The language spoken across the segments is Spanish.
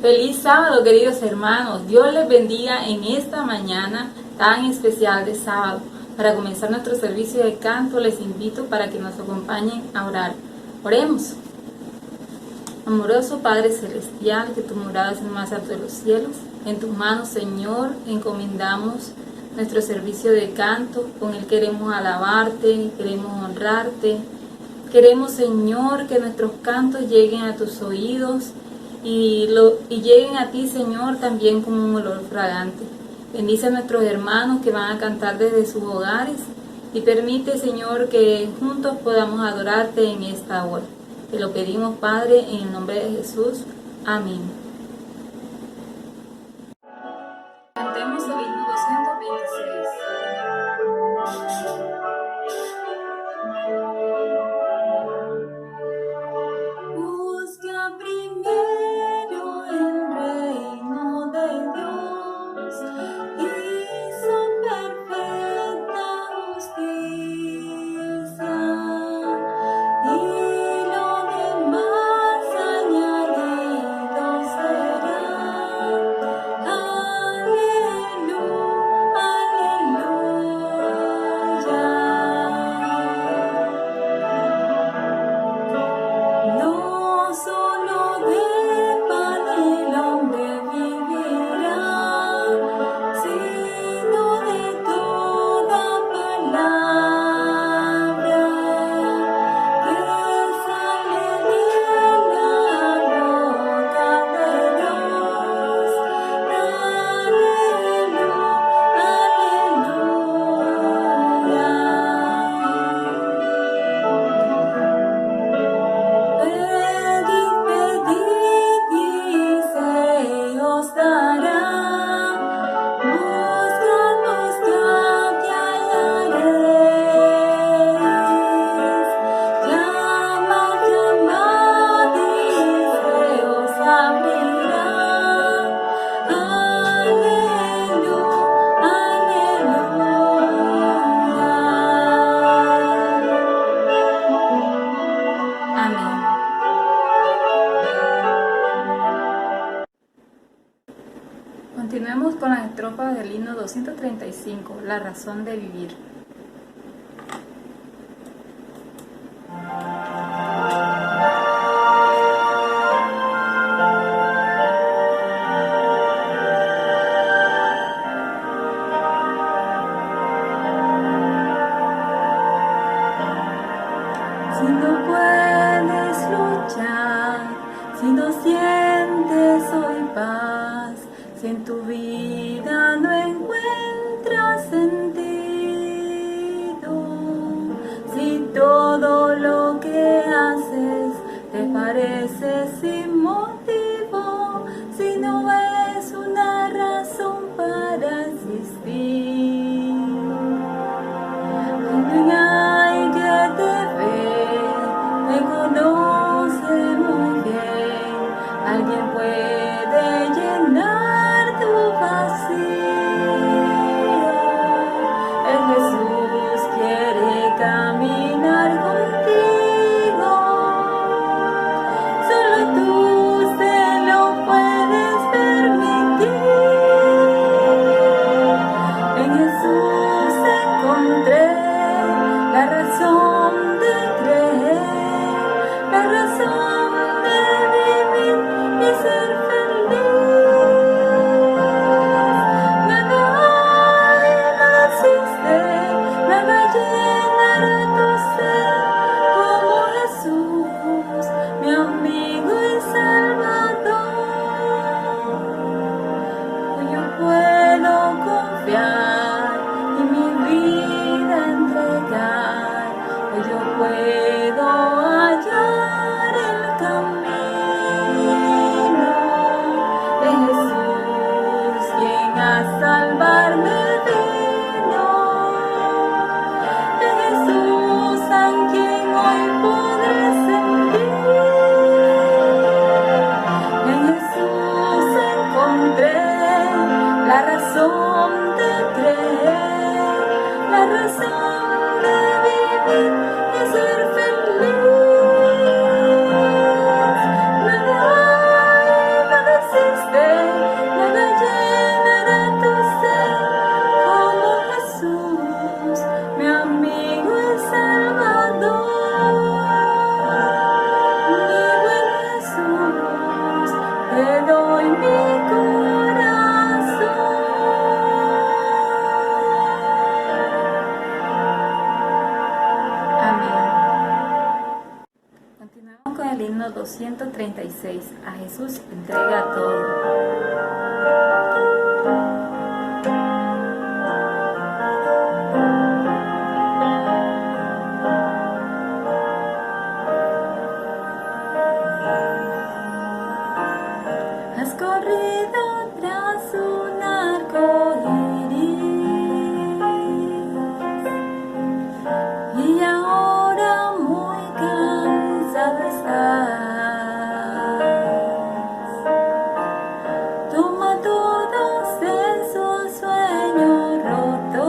Feliz sábado, queridos hermanos. Dios les bendiga en esta mañana tan especial de sábado. Para comenzar nuestro servicio de canto, les invito para que nos acompañen a orar. Oremos. Amoroso Padre Celestial, que tu morada es en el más alto de los cielos, en tus manos, Señor, encomendamos nuestro servicio de canto. Con él queremos alabarte, queremos honrarte. Queremos, Señor, que nuestros cantos lleguen a tus oídos y lleguen a ti, Señor, también como un olor fragante. Bendice a nuestros hermanos que van a cantar desde sus hogares y permite, Señor, que juntos podamos adorarte en esta hora. Te lo pedimos, Padre, en el nombre de Jesús. Amén. Cantemos el himno 226. Busca primero el reino de Dios y su perfecta justicia, y lo demás añadido será. Aleluya, aleluya. No solo de pan el hombre vivirá, sino de toda palabra que sale de la boca de Dios. Aleluya, aleluya. Pedid y se os dará. Buscad, buscad y hallaréis. Llamad, llamad y se os abrirá. Aleluya, aleluya. Amén. Continuemos con las estrofas del himno 235, la razón de vivir. Si no puedes luchar, si no sientes hoy paz, si en tu vida no encuentras sentir, te doy mi corazón. Amén. Continuamos con el himno 236. A Jesús entrega todo. Has corrido tras un arco iris y ahora muy cansado estás. Toma todos esos sueños rotos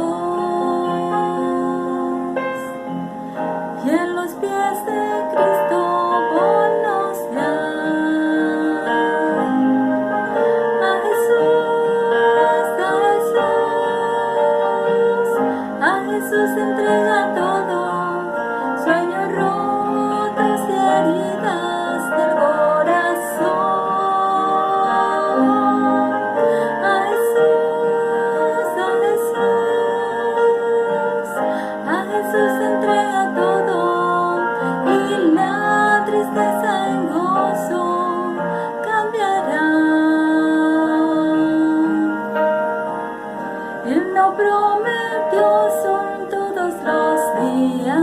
y en los pies de Cristo ponlos ya. Jesús entrega todo, sueños rotos y heridas del corazón. A Jesús entrega todo y la tristeza en gozo cambiará. Él no prometió son todos los días.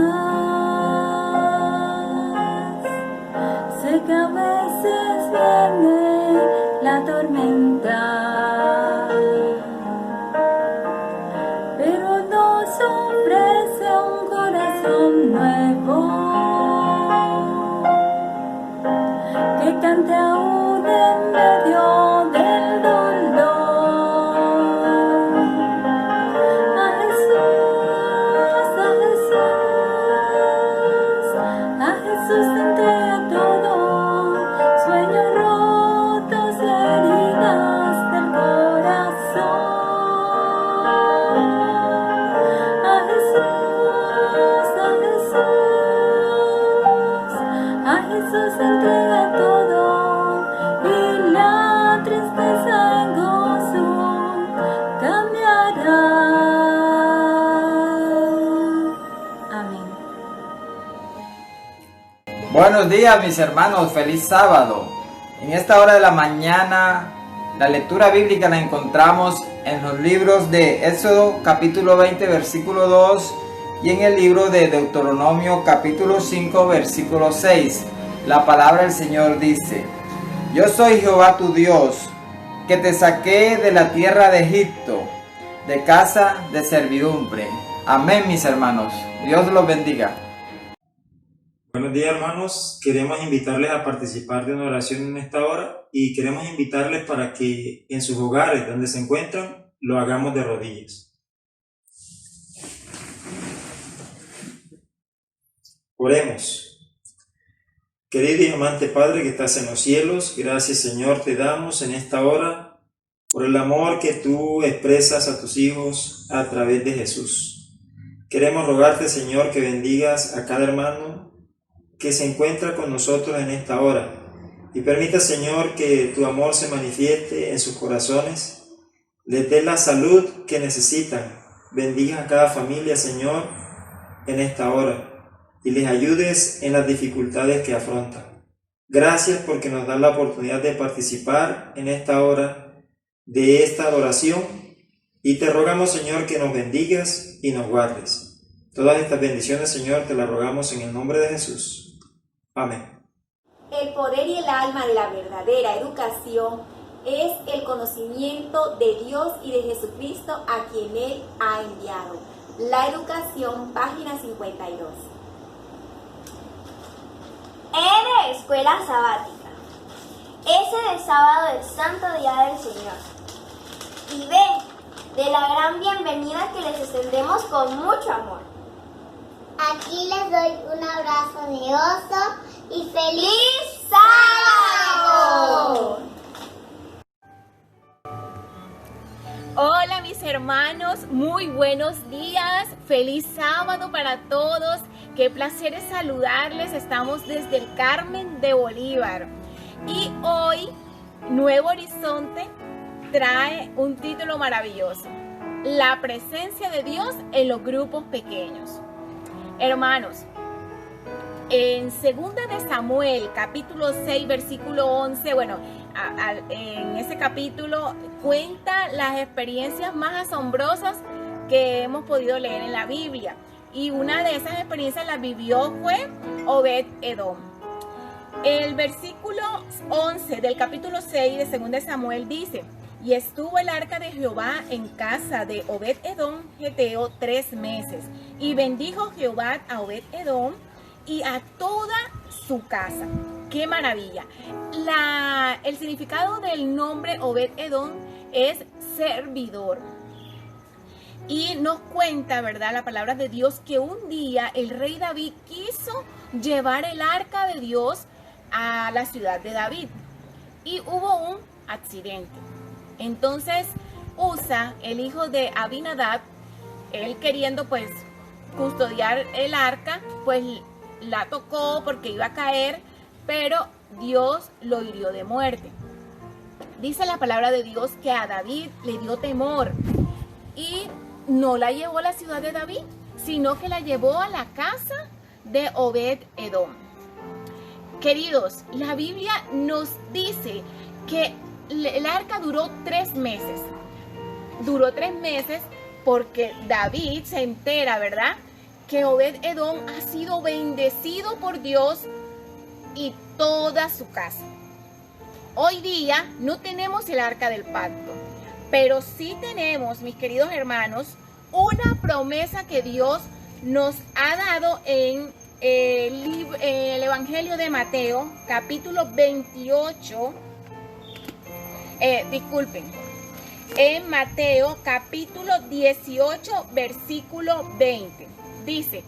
Sé que a veces viene la tormenta, pero nos ofrece un corazón nuevo que cante aún en medio del dolor. Jesús entrega todo, sueños rotos y heridas del corazón. A Jesús entrega todo y la tristeza en gozo cambiará. Amén. Buenos días mis hermanos, feliz sábado. En esta hora de la mañana la lectura bíblica la encontramos en los libros de Éxodo capítulo 20 versículo 2 y en el libro de Deuteronomio capítulo 5 versículo 6. La palabra del Señor dice: Yo soy Jehová tu Dios, que te saqué de la tierra de Egipto, de casa de servidumbre. Amén mis hermanos, Dios los bendiga. Buenos días hermanos, queremos invitarles a participar de una oración en esta hora y queremos invitarles para que en sus hogares donde se encuentran lo hagamos de rodillas. Oremos. Querido y amante Padre que estás en los cielos, gracias Señor te damos en esta hora por el amor que tú expresas a tus hijos a través de Jesús. Queremos rogarte Señor que bendigas a cada hermano que se encuentra con nosotros en esta hora y permita Señor que tu amor se manifieste en sus corazones, les dé la salud que necesitan. Bendiga a cada familia Señor en esta hora y les ayudes en las dificultades que afrontan. Gracias porque nos dan la oportunidad de participar en esta hora de esta adoración y te rogamos Señor que nos bendigas y nos guardes. Todas estas bendiciones Señor te las rogamos en el nombre de Jesús. Amén. El poder y el alma de la verdadera educación es el conocimiento de Dios y de Jesucristo a quien Él ha enviado. La educación, página 52. De escuela sabática. Ese del sábado del santo día del Señor. Y ven de la gran bienvenida que les extendemos con mucho amor. Aquí les doy un abrazo de oso y feliz sábado. Hola mis hermanos, muy buenos días, feliz sábado para todos, qué placer es saludarles, estamos desde el Carmen de Bolívar y hoy Nuevo Horizonte trae un título maravilloso: La presencia de Dios en los grupos pequeños. Hermanos, en 2 de Samuel, capítulo 6, versículo 11, en ese capítulo cuenta las experiencias más asombrosas que hemos podido leer en la Biblia. Y una de esas experiencias la vivió fue Obed-Edom. El versículo 11 del capítulo 6 de 2 de Samuel dice: y estuvo el arca de Jehová en casa de Obed-Edom Geteo 3 meses. Y bendijo Jehová a Obed-Edom y a toda su casa. ¡Qué maravilla! El significado del nombre Obed-Edom es servidor. Y nos cuenta, ¿verdad?, la palabra de Dios, que un día el rey David quiso llevar el arca de Dios a la ciudad de David. Y hubo un accidente. Entonces Usa, el hijo de Abinadab, él queriendo pues custodiar el arca, pues la tocó porque iba a caer, pero Dios lo hirió de muerte. Dice la palabra de Dios que a David le dio temor y no la llevó a la ciudad de David, sino que la llevó a la casa de Obed-Edom. Queridos, la Biblia nos dice que el arca duró 3 meses. Duró 3 meses porque David se entera, ¿verdad?, que Obed-Edom ha sido bendecido por Dios y toda su casa. Hoy día no tenemos el arca del pacto, pero sí tenemos, mis queridos hermanos, una promesa que Dios nos ha dado en el Evangelio de Mateo, capítulo 28. En Mateo, capítulo 18, versículo 20. Dice: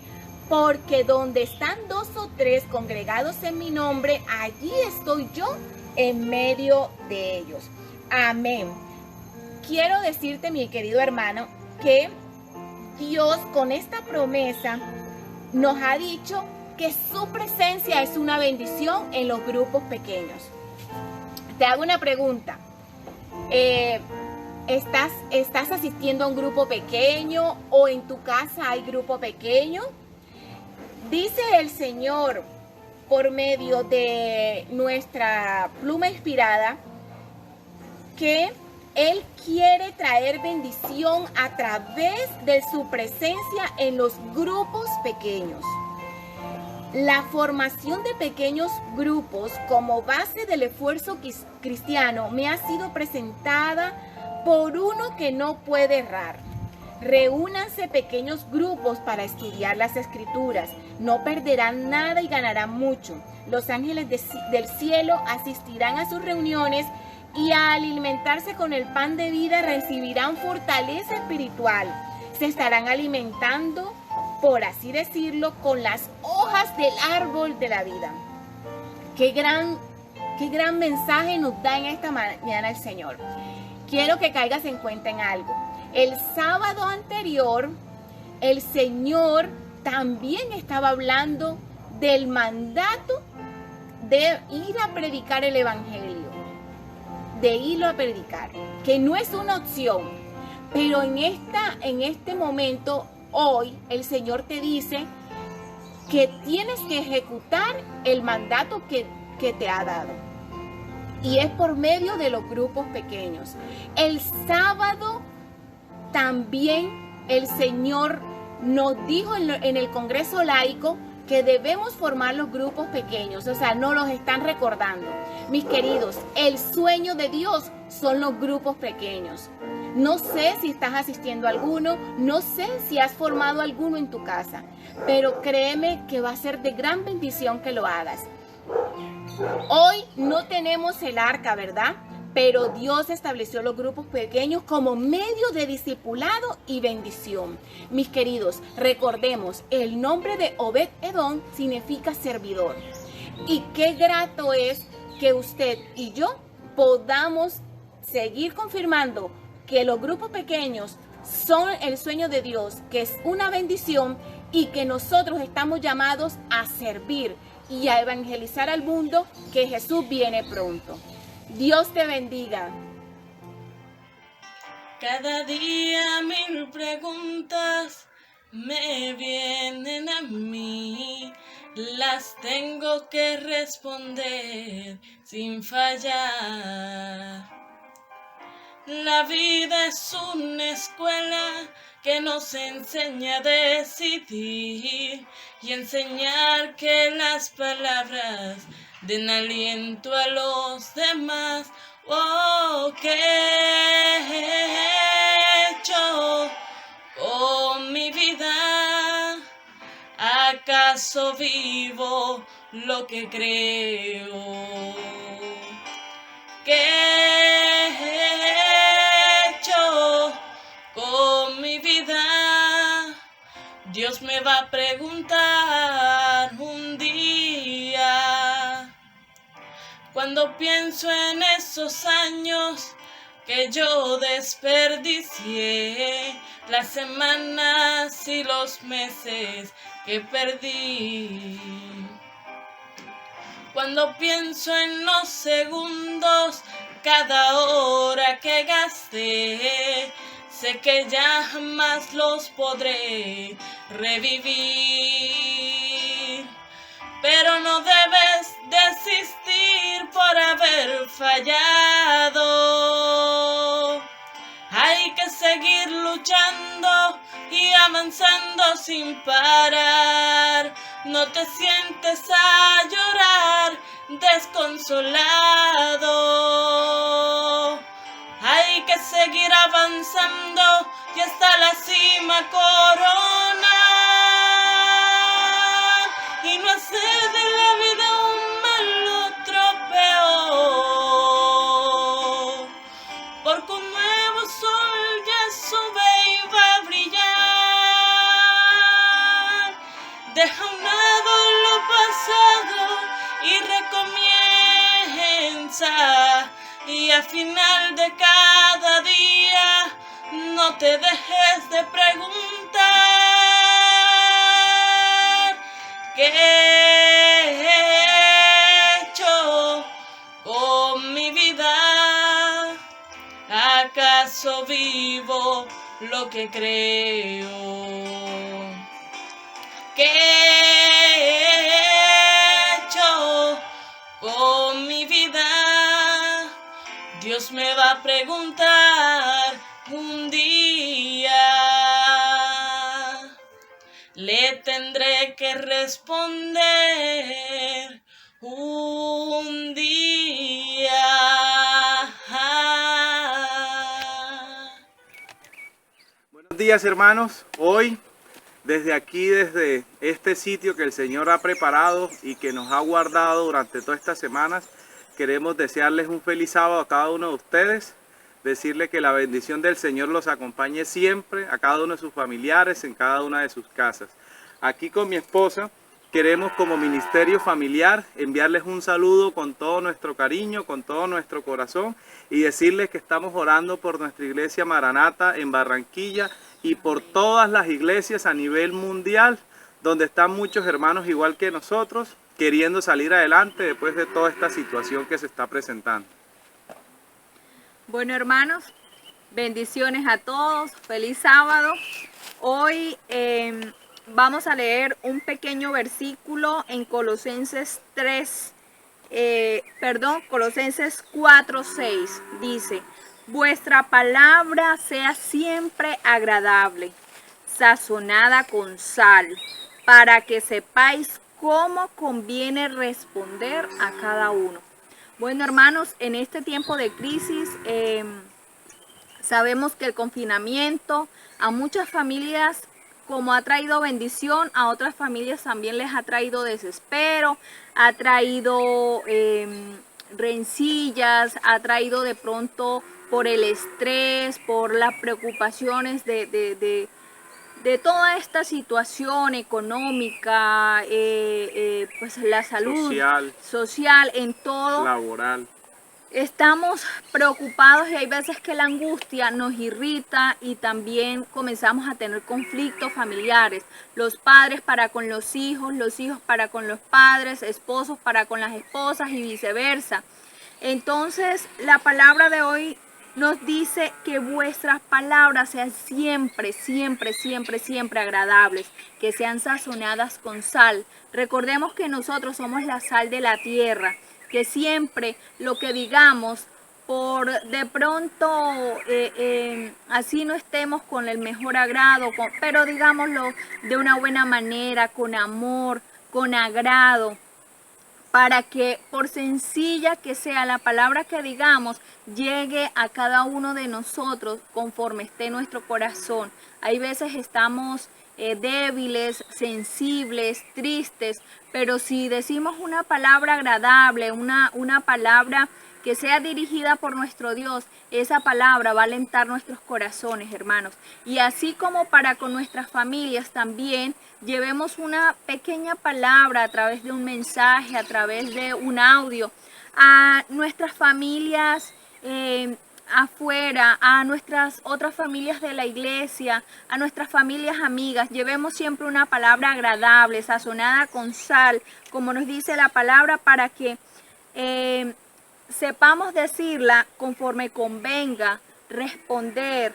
porque donde están 2 o 3 congregados en mi nombre, allí estoy yo en medio de ellos. Amén. Quiero decirte, mi querido hermano, que Dios con esta promesa nos ha dicho que su presencia es una bendición en los grupos pequeños. Te hago una pregunta. ¿Estás asistiendo a un grupo pequeño o en tu casa hay grupo pequeño? Dice el Señor por medio de nuestra pluma inspirada que Él quiere traer bendición a través de su presencia en los grupos pequeños. La formación de pequeños grupos como base del esfuerzo cristiano me ha sido presentada por uno que no puede errar. Reúnanse pequeños grupos para estudiar las Escrituras. No perderán nada y ganarán mucho. Los ángeles del cielo asistirán a sus reuniones y al alimentarse con el pan de vida recibirán fortaleza espiritual. Se estarán alimentando, por así decirlo, con las hojas del árbol de la vida. Qué gran mensaje nos da en esta mañana el Señor. Quiero que caigas en cuenta en algo. El sábado anterior, el Señor también estaba hablando del mandato de ir a predicar el Evangelio, de irlo a predicar, que no es una opción, pero en este momento, hoy, el Señor te dice que tienes que ejecutar el mandato que te ha dado. Y es por medio de los grupos pequeños. El sábado también el Señor nos dijo en el Congreso Laico que debemos formar los grupos pequeños. O sea, no los están recordando. Mis queridos, el sueño de Dios son los grupos pequeños. No sé si estás asistiendo a alguno, no sé si has formado alguno en tu casa, pero créeme que va a ser de gran bendición que lo hagas. Hoy no tenemos el arca, ¿verdad? Pero Dios estableció los grupos pequeños como medio de discipulado y bendición. Mis queridos, recordemos, el nombre de Obed-Edom significa servidor. Y qué grato es que usted y yo podamos seguir confirmando que los grupos pequeños son el sueño de Dios, que es una bendición y que nosotros estamos llamados a servir y a evangelizar al mundo, que Jesús viene pronto. Dios te bendiga. Cada día 1000 preguntas me vienen a mí, las tengo que responder sin fallar. La vida es una escuela que nos enseña a decidir y enseñar que las palabras den aliento a los demás. Oh, ¿qué he hecho con mi vida? ¿Acaso vivo lo que creo? ¿Qué he hecho con mi vida? Dios me va a preguntar un día. Cuando pienso en esos años que yo desperdicié, las semanas y los meses que perdí. Cuando pienso en los segundos, cada hora que gasté, sé que ya jamás los podré revivir. Pero no debes desistir por haber fallado. Hay que seguir luchando y avanzando sin parar. No te sientes a llorar desconsolado. Hay que seguir avanzando y hasta la cima coronar. Y no hacer de la vida un mal otro peor. Porque un nuevo sol ya sube y va a brillar. Deja a un lado lo pasado y recomienza. Y al final de cada día no te dejes de preguntar ¿qué he hecho con mi vida? ¿Acaso vivo lo que creo? ¿Qué he hecho con mi vida? Dios me va a preguntar un día. Le tendré que responder un día. Buenos días, hermanos. Hoy, desde aquí, desde este sitio que el Señor ha preparado y que nos ha guardado durante todas estas semanas, queremos desearles un feliz sábado a cada uno de ustedes, decirle que la bendición del Señor los acompañe siempre, a cada uno de sus familiares, en cada una de sus casas. Aquí con mi esposa queremos como ministerio familiar enviarles un saludo con todo nuestro cariño, con todo nuestro corazón y decirles que estamos orando por nuestra iglesia Maranata en Barranquilla y por todas las iglesias a nivel mundial, donde están muchos hermanos igual que nosotros, queriendo salir adelante después de toda esta situación que se está presentando. Bueno, hermanos, bendiciones a todos, feliz sábado. Hoy vamos a leer un pequeño versículo en Colosenses 4:6. Dice: vuestra palabra sea siempre agradable, sazonada con sal, para que sepáis cómo conviene responder a cada uno. Bueno, hermanos, en este tiempo de crisis sabemos que el confinamiento a muchas familias, como ha traído bendición, a otras familias también les ha traído desespero, ha traído rencillas, ha traído de pronto por el estrés, por las preocupaciones de toda esta situación económica, pues la salud social, en todo, laboral. Estamos preocupados y hay veces que la angustia nos irrita y también comenzamos a tener conflictos familiares. Los padres para con los hijos para con los padres, esposos para con las esposas y viceversa. Entonces, la palabra de hoy nos dice que vuestras palabras sean siempre, siempre, siempre, siempre agradables, que sean sazonadas con sal. Recordemos que nosotros somos la sal de la tierra, que siempre lo que digamos, por de pronto así no estemos con el mejor agrado, pero digámoslo de una buena manera, con amor, con agrado, para que por sencilla que sea la palabra que digamos, llegue a cada uno de nosotros conforme esté nuestro corazón. Hay veces estamos débiles, sensibles, tristes, pero si decimos una palabra agradable, una palabra que sea dirigida por nuestro Dios, esa palabra va a alentar nuestros corazones, hermanos. Y así como para con nuestras familias también, llevemos una pequeña palabra a través de un mensaje, a través de un audio, a nuestras familias afuera, a nuestras otras familias de la iglesia, a nuestras familias amigas. Llevemos siempre una palabra agradable, sazonada con sal, como nos dice la palabra, para que sepamos decirla conforme convenga, responder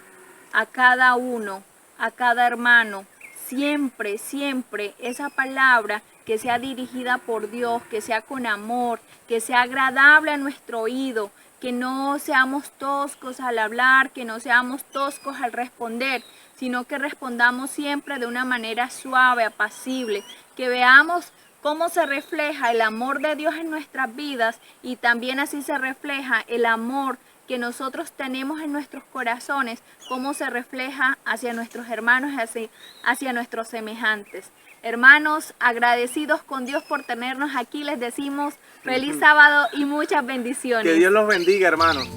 a cada uno, a cada hermano. Siempre, siempre esa palabra que sea dirigida por Dios, que sea con amor, que sea agradable a nuestro oído, que no seamos toscos al hablar, que no seamos toscos al responder, sino que respondamos siempre de una manera suave, apacible, que veamos cómo se refleja el amor de Dios en nuestras vidas y también así se refleja el amor que nosotros tenemos en nuestros corazones, cómo se refleja hacia nuestros hermanos y hacia nuestros semejantes. Hermanos, agradecidos con Dios por tenernos aquí, les decimos feliz sábado y muchas bendiciones. Que Dios los bendiga, hermanos.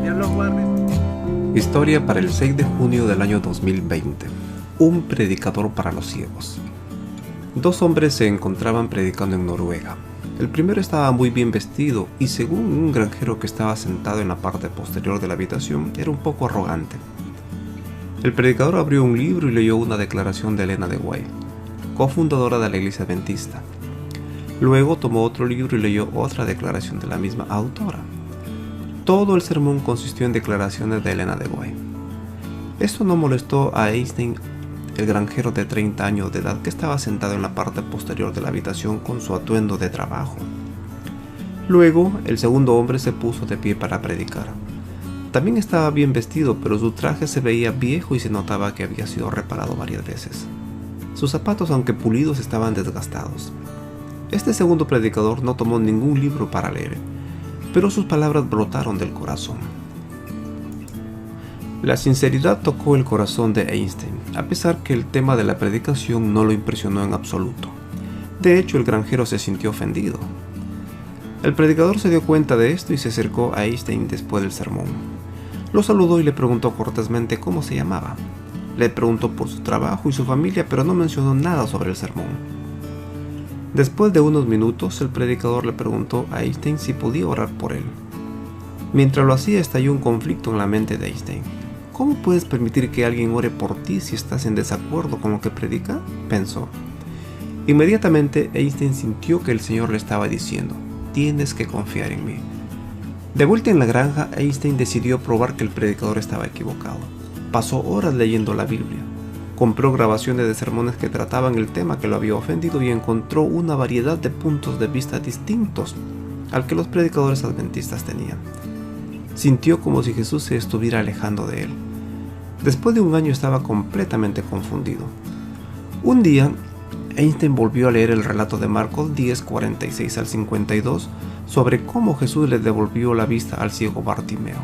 Dios los guarde. Historia para el 6 de junio del año 2020. Un predicador para los ciegos. Dos hombres se encontraban predicando en Noruega. El primero estaba muy bien vestido y, según un granjero que estaba sentado en la parte posterior de la habitación, era un poco arrogante. El predicador abrió un libro y leyó una declaración de Elena de White, cofundadora de la Iglesia Adventista. Luego tomó otro libro y leyó otra declaración de la misma autora. Todo el sermón consistió en declaraciones de Elena de White. Esto no molestó a Einstein, el granjero de 30 años de edad que estaba sentado en la parte posterior de la habitación con su atuendo de trabajo. Luego, el segundo hombre se puso de pie para predicar. También estaba bien vestido, pero su traje se veía viejo y se notaba que había sido reparado varias veces. Sus zapatos, aunque pulidos, estaban desgastados. Este segundo predicador no tomó ningún libro para leer, pero sus palabras brotaron del corazón. La sinceridad tocó el corazón de Einstein, a pesar que el tema de la predicación no lo impresionó en absoluto. De hecho, el granjero se sintió ofendido. El predicador se dio cuenta de esto y se acercó a Einstein después del sermón. Lo saludó y le preguntó cortésmente cómo se llamaba. Le preguntó por su trabajo y su familia, pero no mencionó nada sobre el sermón. Después de unos minutos, el predicador le preguntó a Einstein si podía orar por él. Mientras lo hacía, estalló un conflicto en la mente de Einstein. ¿Cómo puedes permitir que alguien ore por ti si estás en desacuerdo con lo que predica?, pensó. Inmediatamente Einstein sintió que el Señor le estaba diciendo: tienes que confiar en mí. De vuelta en la granja, Einstein decidió probar que el predicador estaba equivocado. Pasó horas leyendo la Biblia. Compró grabaciones de sermones que trataban el tema que lo había ofendido y encontró una variedad de puntos de vista distintos al que los predicadores adventistas tenían. Sintió como si Jesús se estuviera alejando de él. Después de un año estaba completamente confundido. Un día, Einstein volvió a leer el relato de Marcos 10, 46 al 52 sobre cómo Jesús le devolvió la vista al ciego Bartimeo.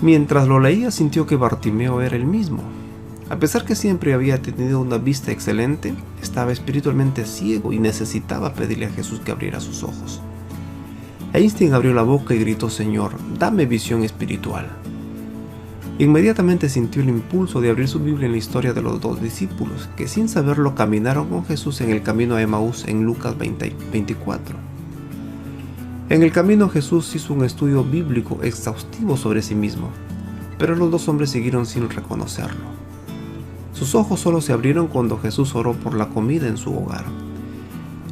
Mientras lo leía, sintió que Bartimeo era el mismo. A pesar que siempre había tenido una vista excelente, estaba espiritualmente ciego y necesitaba pedirle a Jesús que abriera sus ojos. Einstein abrió la boca y gritó: Señor, dame visión espiritual. Inmediatamente sintió el impulso de abrir su Biblia en la historia de los dos discípulos, que sin saberlo caminaron con Jesús en el camino a Emaús en Lucas 24. En el camino Jesús hizo un estudio bíblico exhaustivo sobre sí mismo, pero los dos hombres siguieron sin reconocerlo. Sus ojos solo se abrieron cuando Jesús oró por la comida en su hogar.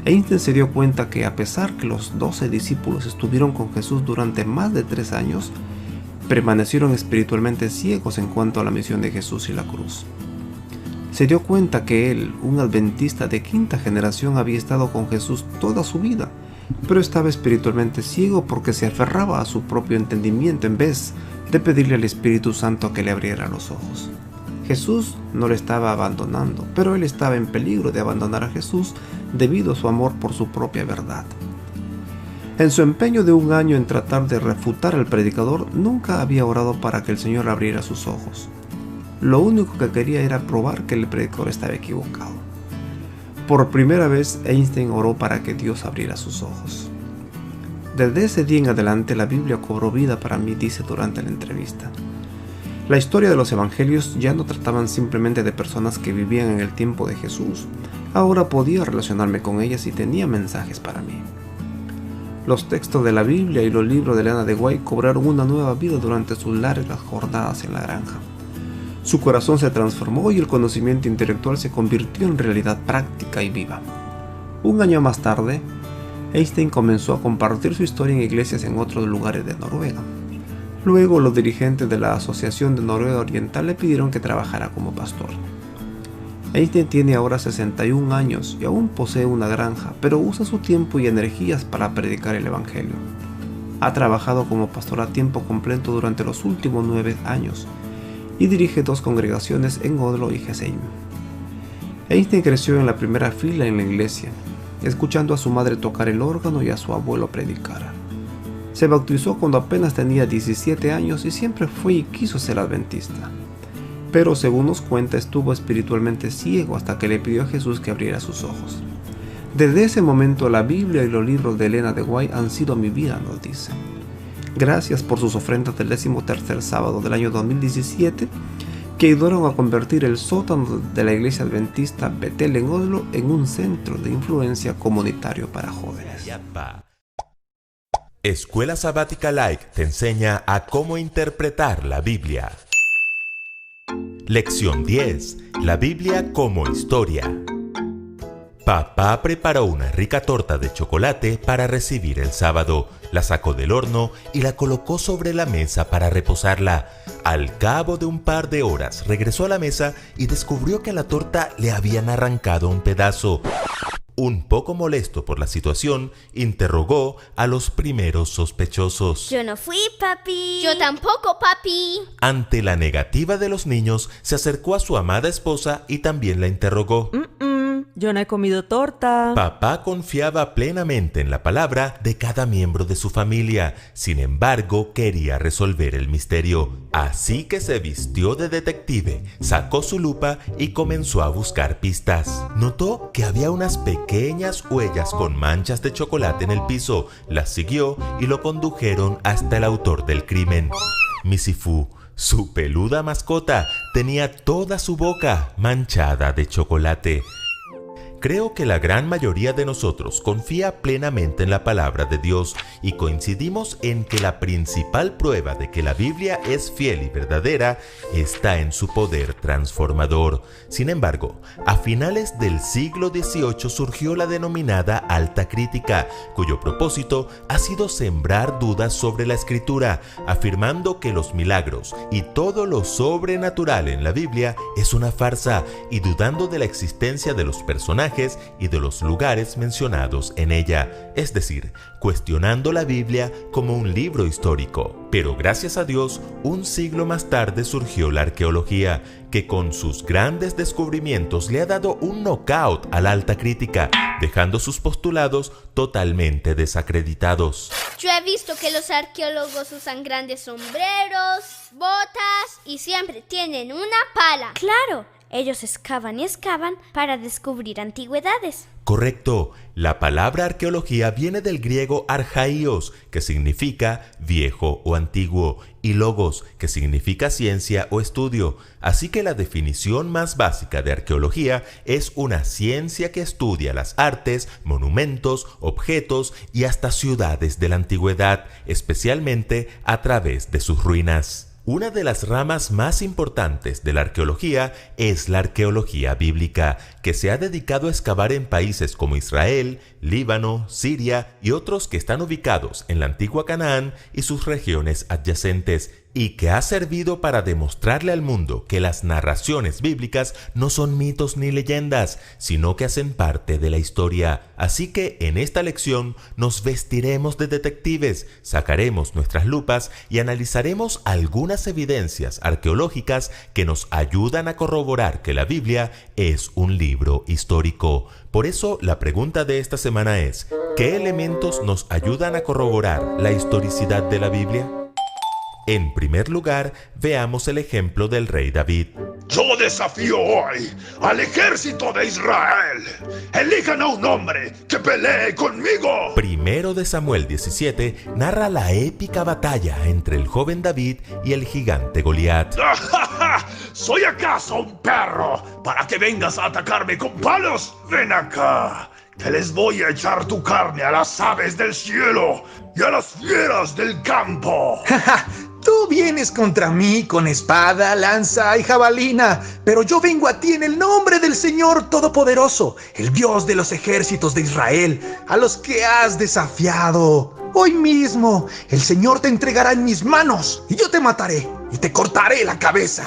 Einstein se dio cuenta que a pesar que los 12 discípulos estuvieron con Jesús durante más de 3 años, permanecieron espiritualmente ciegos en cuanto a la misión de Jesús y la cruz. Se dio cuenta que él, un adventista de 5ª generación, había estado con Jesús toda su vida, pero estaba espiritualmente ciego porque se aferraba a su propio entendimiento en vez de pedirle al Espíritu Santo que le abriera los ojos. Jesús no le estaba abandonando, pero él estaba en peligro de abandonar a Jesús debido a su amor por su propia verdad. En su empeño de 1 año en tratar de refutar al predicador, nunca había orado para que el Señor abriera sus ojos. Lo único que quería era probar que el predicador estaba equivocado. Por primera vez, Einstein oró para que Dios abriera sus ojos. Desde ese día en adelante, la Biblia cobró vida para mí, dice durante la entrevista. La historia de los evangelios ya no trataban simplemente de personas que vivían en el tiempo de Jesús. Ahora podía relacionarme con ellas y tenía mensajes para mí. Los textos de la Biblia y los libros de Elena de White cobraron una nueva vida durante sus largas jornadas en la granja. Su corazón se transformó y el conocimiento intelectual se convirtió en realidad práctica y viva. 1 año más tarde, Einstein comenzó a compartir su historia en iglesias en otros lugares de Noruega. Luego, los dirigentes de la Asociación de Noruega Oriental le pidieron que trabajara como pastor. Einstein tiene ahora 61 años y aún posee una granja, pero usa su tiempo y energías para predicar el Evangelio. Ha trabajado como pastor a tiempo completo durante los últimos 9 años y dirige 2 congregaciones en Oslo y Jessheim. Einstein creció en la primera fila en la iglesia, escuchando a su madre tocar el órgano y a su abuelo predicar. Se bautizó cuando apenas tenía 17 años y siempre fue y quiso ser adventista. Pero según nos cuenta, estuvo espiritualmente ciego hasta que le pidió a Jesús que abriera sus ojos. Desde ese momento, la Biblia y los libros de Elena de White han sido mi vida, nos dice. Gracias por sus ofrendas del 13º sábado del año 2017, que ayudaron a convertir el sótano de la iglesia adventista Betel en Oslo en un centro de influencia comunitario para jóvenes. Escuela Sabática Like te enseña a cómo interpretar la Biblia. Lección 10. La Biblia como historia. Papá preparó una rica torta de chocolate para recibir el sábado. La sacó del horno y la colocó sobre la mesa para reposarla. Al cabo de un par de horas regresó a la mesa y descubrió que a la torta le habían arrancado un pedazo. Un poco molesto por la situación, interrogó a los primeros sospechosos. Yo no fui, papi. Yo tampoco, papi. Ante la negativa de los niños, se acercó a su amada esposa y también la interrogó. Yo no he comido torta. Papá confiaba plenamente en la palabra de cada miembro de su familia. Sin embargo, quería resolver el misterio. Así que se vistió de detective, sacó su lupa y comenzó a buscar pistas. Notó que había unas pequeñas huellas con manchas de chocolate en el piso. Las siguió y lo condujeron hasta el autor del crimen. Misifú, su peluda mascota, tenía toda su boca manchada de chocolate. Creo que la gran mayoría de nosotros confía plenamente en la palabra de Dios y coincidimos en que la principal prueba de que la Biblia es fiel y verdadera está en su poder transformador. Sin embargo, a finales del siglo XVIII surgió la denominada alta crítica, cuyo propósito ha sido sembrar dudas sobre la Escritura, afirmando que los milagros y todo lo sobrenatural en la Biblia es una farsa y dudando de la existencia de los personajes y de los lugares mencionados en ella, es decir, cuestionando la Biblia como un libro histórico. Pero gracias a Dios, un siglo más tarde surgió la arqueología, que con sus grandes descubrimientos le ha dado un knockout a la alta crítica, dejando sus postulados totalmente desacreditados. Yo he visto que los arqueólogos usan grandes sombreros, botas y siempre tienen una pala. Claro, ellos excavan y excavan para descubrir antigüedades. Correcto. La palabra arqueología viene del griego arjaios, que significa viejo o antiguo, y logos, que significa ciencia o estudio. Así que la definición más básica de arqueología es una ciencia que estudia las artes, monumentos, objetos y hasta ciudades de la antigüedad, especialmente a través de sus ruinas. Una de las ramas más importantes de la arqueología es la arqueología bíblica, que se ha dedicado a excavar en países como Israel, Líbano, Siria y otros que están ubicados en la antigua Canaán y sus regiones adyacentes, y que ha servido para demostrarle al mundo que las narraciones bíblicas no son mitos ni leyendas, sino que hacen parte de la historia. Así que en esta lección nos vestiremos de detectives, sacaremos nuestras lupas y analizaremos algunas evidencias arqueológicas que nos ayudan a corroborar que la Biblia es un libro histórico. Por eso la pregunta de esta semana es: ¿qué elementos nos ayudan a corroborar la historicidad de la Biblia? En primer lugar, veamos el ejemplo del rey David. Yo desafío hoy al ejército de Israel. Elijan a un hombre que pelee conmigo. Primero de Samuel 17 narra la épica batalla entre el joven David y el gigante Goliat. ¿Soy acaso un perro para que vengas a atacarme con palos? Ven acá, que les voy a echar tu carne a las aves del cielo y a las fieras del campo. Tú vienes contra mí con espada, lanza y jabalina, pero yo vengo a ti en el nombre del Señor Todopoderoso, el Dios de los ejércitos de Israel, a los que has desafiado. Hoy mismo el Señor te entregará en mis manos y yo te mataré y te cortaré la cabeza.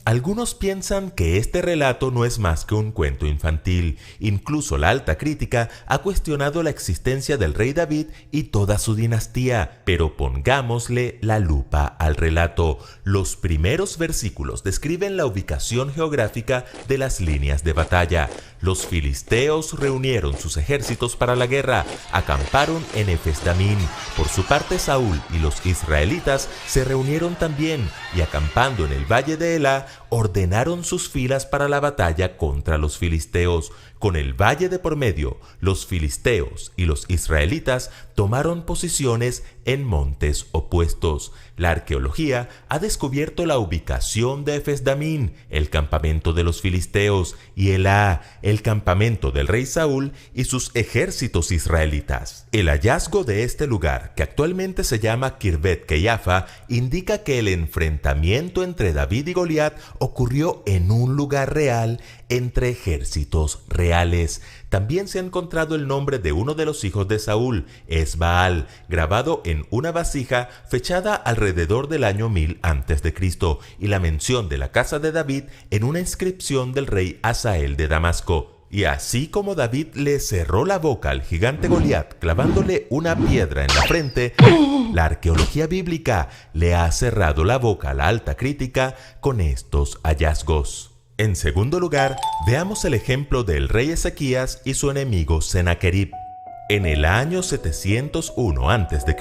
Algunos piensan que este relato no es más que un cuento infantil. Incluso la alta crítica ha cuestionado la existencia del rey David y toda su dinastía. Pero pongámosle la lupa al relato. Los primeros versículos describen la ubicación geográfica de las líneas de batalla. Los filisteos reunieron sus ejércitos para la guerra, acamparon en Efes-Damín. Por su parte, Saúl y los israelitas se reunieron también y, acampando en el valle de Elá, ordenaron sus filas para la batalla contra los filisteos. Con el valle de por medio, los filisteos y los israelitas tomaron posiciones en montes opuestos. La arqueología ha descubierto la ubicación de Efes-Damín, el campamento de los filisteos, y Elá, el campamento del rey Saúl y sus ejércitos israelitas. El hallazgo de este lugar, que actualmente se llama Kirbet Keiafa, indica que el enfrentamiento entre David y Goliat ocurrió en un lugar real entre ejércitos reales. También se ha encontrado el nombre de uno de los hijos de Saúl, Esbaal, grabado en una vasija fechada alrededor del año 1000 a.C., y la mención de la casa de David en una inscripción del rey Asael de Damasco. Y así como David le cerró la boca al gigante Goliat clavándole una piedra en la frente, la arqueología bíblica le ha cerrado la boca a la alta crítica con estos hallazgos. En segundo lugar, veamos el ejemplo del rey Ezequías y su enemigo Sennacherib. En el año 701 a.C.,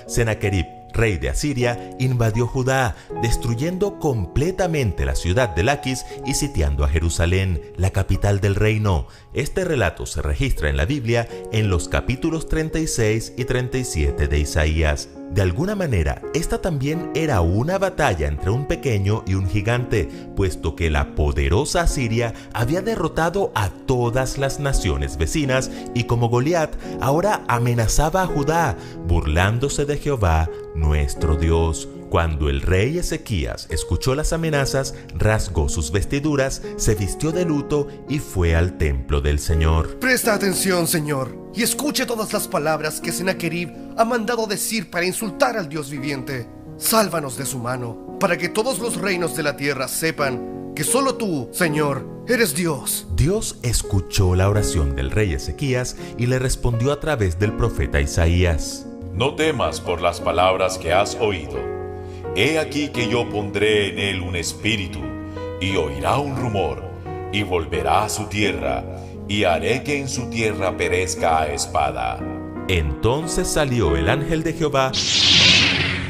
Sennacherib, rey de Asiria, invadió Judá, destruyendo completamente la ciudad de Laquis y sitiando a Jerusalén, la capital del reino. Este relato se registra en la Biblia en los capítulos 36 y 37 de Isaías. De alguna manera, esta también era una batalla entre un pequeño y un gigante, puesto que la poderosa Asiria había derrotado a todas las naciones vecinas y como Goliat ahora amenazaba a Judá, burlándose de Jehová, nuestro Dios. Cuando el rey Ezequías escuchó las amenazas, rasgó sus vestiduras, se vistió de luto y fue al templo del Señor. Presta atención, Señor, y escuche todas las palabras que Sennacherib ha mandado decir para insultar al Dios viviente. Sálvanos de su mano, para que todos los reinos de la tierra sepan que solo tú, Señor, eres Dios. Dios escuchó la oración del rey Ezequías y le respondió a través del profeta Isaías. No temas por las palabras que has oído. He aquí que yo pondré en él un espíritu, y oirá un rumor, y volverá a su tierra, y haré que en su tierra perezca a espada. Entonces salió el ángel de Jehová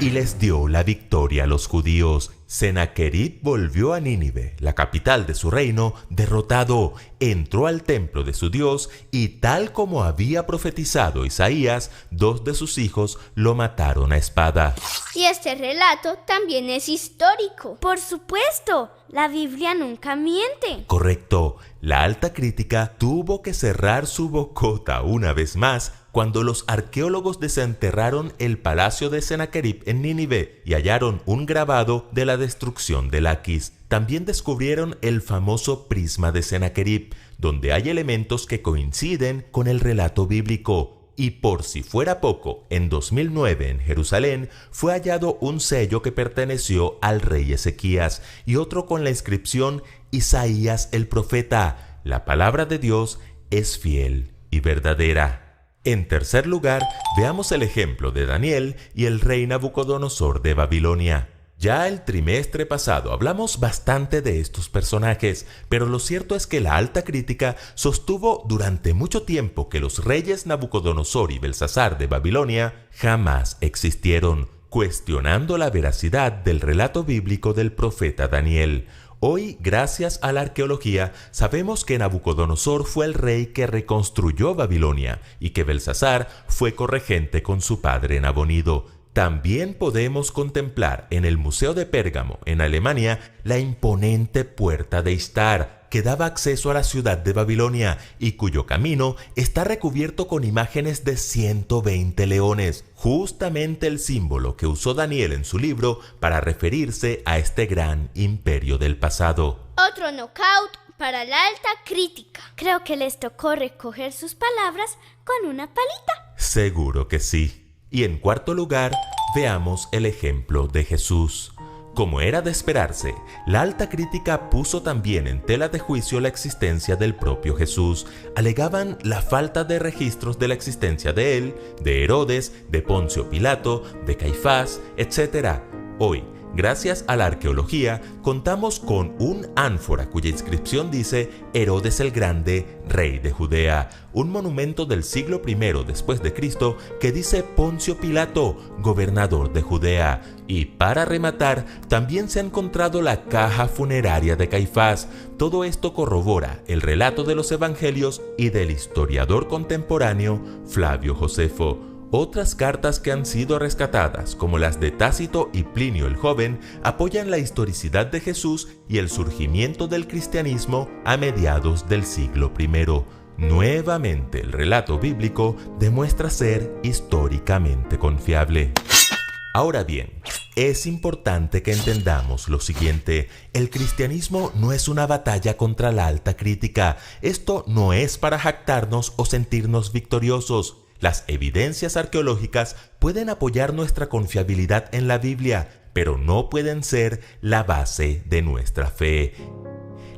y les dio la victoria a los judíos. Sennacherib volvió a Nínive, la capital de su reino, derrotado, entró al templo de su Dios y tal como había profetizado Isaías, 2 de sus hijos lo mataron a espada. Y este relato también es histórico. Por supuesto, la Biblia nunca miente. Correcto, la alta crítica tuvo que cerrar su bocota una vez más cuando los arqueólogos desenterraron el palacio de Sennacherib en Nínive y hallaron un grabado de la destrucción de Laquis. También descubrieron el famoso prisma de Sennacherib, donde hay elementos que coinciden con el relato bíblico. Y por si fuera poco, en 2009 en Jerusalén fue hallado un sello que perteneció al rey Ezequías y otro con la inscripción Isaías el profeta. La palabra de Dios es fiel y verdadera. En tercer lugar, veamos el ejemplo de Daniel y el rey Nabucodonosor de Babilonia. Ya el trimestre pasado hablamos bastante de estos personajes, pero lo cierto es que la alta crítica sostuvo durante mucho tiempo que los reyes Nabucodonosor y Belsasar de Babilonia jamás existieron, cuestionando la veracidad del relato bíblico del profeta Daniel. Hoy, gracias a la arqueología, sabemos que Nabucodonosor fue el rey que reconstruyó Babilonia y que Belsasar fue corregente con su padre Nabonido. También podemos contemplar en el Museo de Pérgamo, en Alemania, la imponente puerta de Ishtar, que daba acceso a la ciudad de Babilonia y cuyo camino está recubierto con imágenes de 120 leones, justamente el símbolo que usó Daniel en su libro para referirse a este gran imperio del pasado. Otro knockout para la alta crítica. Creo que les tocó recoger sus palabras con una palita. Seguro que sí. Y en cuarto lugar, veamos el ejemplo de Jesús. Como era de esperarse, la alta crítica puso también en tela de juicio la existencia del propio Jesús. Alegaban la falta de registros de la existencia de él, de Herodes, de Poncio Pilato, de Caifás, etc. Hoy, gracias a la arqueología, contamos con un ánfora cuya inscripción dice Herodes el Grande, rey de Judea, un monumento del siglo I después de Cristo que dice Poncio Pilato, gobernador de Judea. Y para rematar, también se ha encontrado la caja funeraria de Caifás. Todo esto corrobora el relato de los evangelios y del historiador contemporáneo Flavio Josefo. Otras cartas que han sido rescatadas, como las de Tácito y Plinio el Joven, apoyan la historicidad de Jesús y el surgimiento del cristianismo a mediados del siglo I. Nuevamente, el relato bíblico demuestra ser históricamente confiable. Ahora bien, es importante que entendamos lo siguiente: el cristianismo no es una batalla contra la alta crítica. Esto no es para jactarnos o sentirnos victoriosos. Las evidencias arqueológicas pueden apoyar nuestra confiabilidad en la Biblia, pero no pueden ser la base de nuestra fe.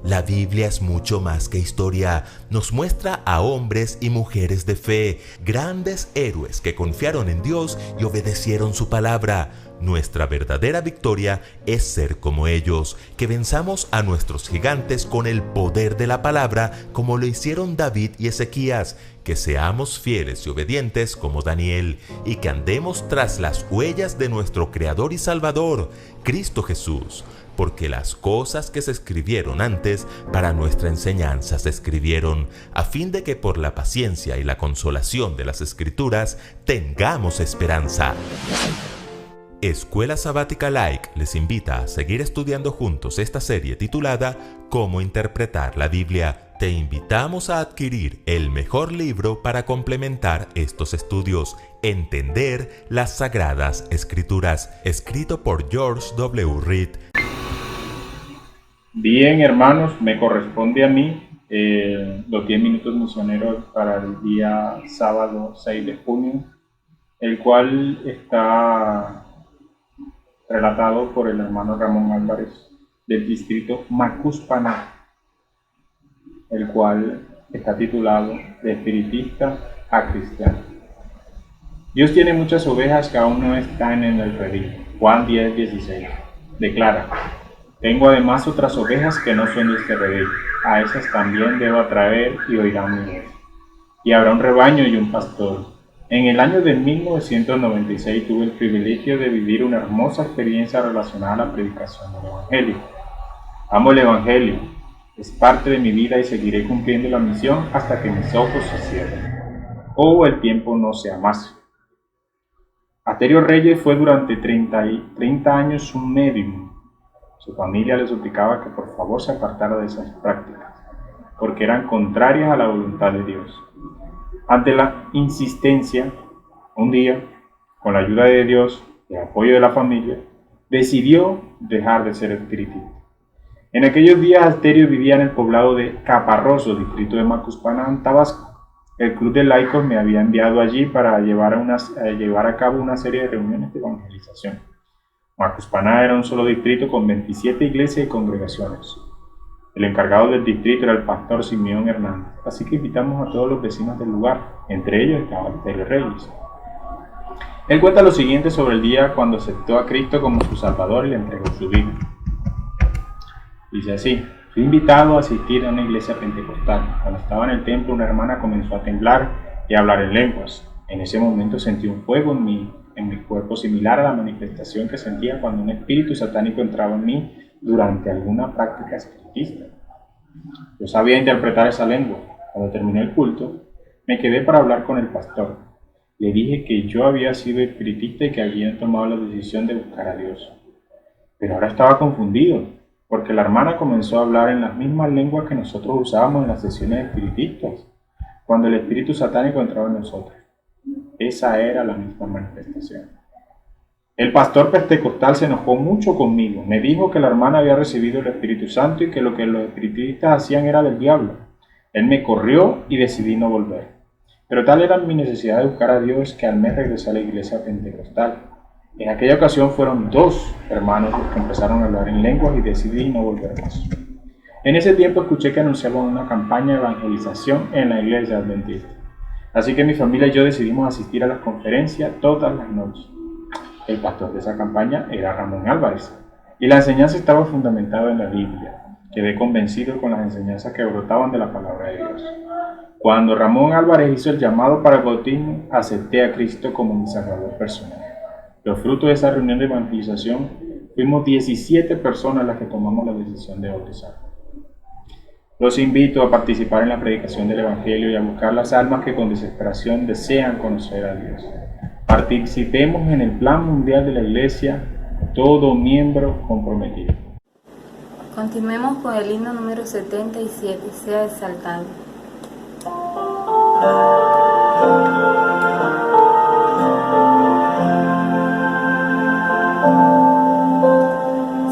La Biblia es mucho más que historia. Nos muestra a hombres y mujeres de fe, grandes héroes que confiaron en Dios y obedecieron su palabra. Nuestra verdadera victoria es ser como ellos, que venzamos a nuestros gigantes con el poder de la palabra, como lo hicieron David y Ezequías, que seamos fieles y obedientes como Daniel, y que andemos tras las huellas de nuestro Creador y Salvador, Cristo Jesús, porque las cosas que se escribieron antes para nuestra enseñanza se escribieron, a fin de que por la paciencia y la consolación de las Escrituras tengamos esperanza. Escuela Sabática Like les invita a seguir estudiando juntos esta serie titulada Cómo interpretar la Biblia. Te invitamos a adquirir el mejor libro para complementar estos estudios, Entender las Sagradas Escrituras, escrito por George W. Reed. Bien, hermanos, me corresponde a mí los 10 minutos misioneros para el día sábado 6 de junio, el cual está relatado por el hermano Ramón Álvarez del distrito Macuspana, el cual está titulado De espiritista a cristiano. Dios tiene muchas ovejas que aún no están en el redil. Juan 10:16 declara: tengo además otras ovejas que no son de este redil, a esas también debo atraer y oirán mi voz. Y habrá un rebaño y un pastor. En el año de 1996 tuve el privilegio de vivir una hermosa experiencia relacionada a la predicación del Evangelio. Amo el Evangelio, es parte de mi vida y seguiré cumpliendo la misión hasta que mis ojos se cierren o el tiempo no sea más. Asterio Reyes fue durante 30 años un médium. Su familia le suplicaba que por favor se apartara de esas prácticas, porque eran contrarias a la voluntad de Dios. Ante la insistencia, un día, con la ayuda de Dios y el apoyo de la familia, decidió dejar de ser espiritista. En aquellos días, Asterio vivía en el poblado de Caparroso, distrito de Macuspana, Tabasco. El Club de Laicos me había enviado allí para llevar a cabo una serie de reuniones de evangelización. Macuspana era un solo distrito con 27 iglesias y congregaciones. El encargado del distrito era el pastor Simeón Hernández, así que invitamos a todos los vecinos del lugar, entre ellos estaba Asterio Reyes. Él cuenta lo siguiente sobre el día cuando aceptó a Cristo como su Salvador y le entregó su vida. Dice así: fui invitado a asistir a una iglesia pentecostal. Cuando estaba en el templo, una hermana comenzó a temblar y a hablar en lenguas. En ese momento sentí un fuego en mi cuerpo similar a la manifestación que sentía cuando un espíritu satánico entraba en mí durante alguna práctica espiritista. Yo sabía interpretar esa lengua. Cuando terminé el culto, me quedé para hablar con el pastor. Le dije que yo había sido espiritista y que había tomado la decisión de buscar a Dios. Pero ahora estaba confundido, porque la hermana comenzó a hablar en las mismas lenguas que nosotros usábamos en las sesiones espiritistas, cuando el espíritu satánico entraba en nosotros. Esa era la misma manifestación. El pastor pentecostal se enojó mucho conmigo. Me dijo que la hermana había recibido el Espíritu Santo y que lo que los espiritistas hacían era del diablo. Él me corrió y decidí no volver. Pero tal era mi necesidad de buscar a Dios que al mes regresé a la iglesia pentecostal. En aquella ocasión fueron 2 hermanos los que empezaron a hablar en lenguas y decidí no volver más. En ese tiempo escuché que anunciaban una campaña de evangelización en la iglesia adventista. Así que mi familia y yo decidimos asistir a las conferencias todas las noches. El pastor de esa campaña era Ramón Álvarez y la enseñanza estaba fundamentada en la Biblia. Quedé convencido con las enseñanzas que brotaban de la palabra de Dios. Cuando Ramón Álvarez hizo el llamado para el bautismo, acepté a Cristo como mi Salvador personal. Los frutos de esa reunión de evangelización, fuimos 17 personas las que tomamos la decisión de bautizar. Los invito a participar en la predicación del Evangelio y a buscar las almas que con desesperación desean conocer a Dios. Participemos en el plan mundial de la Iglesia, todo miembro comprometido. Continuemos con el himno número 77, sea exaltado.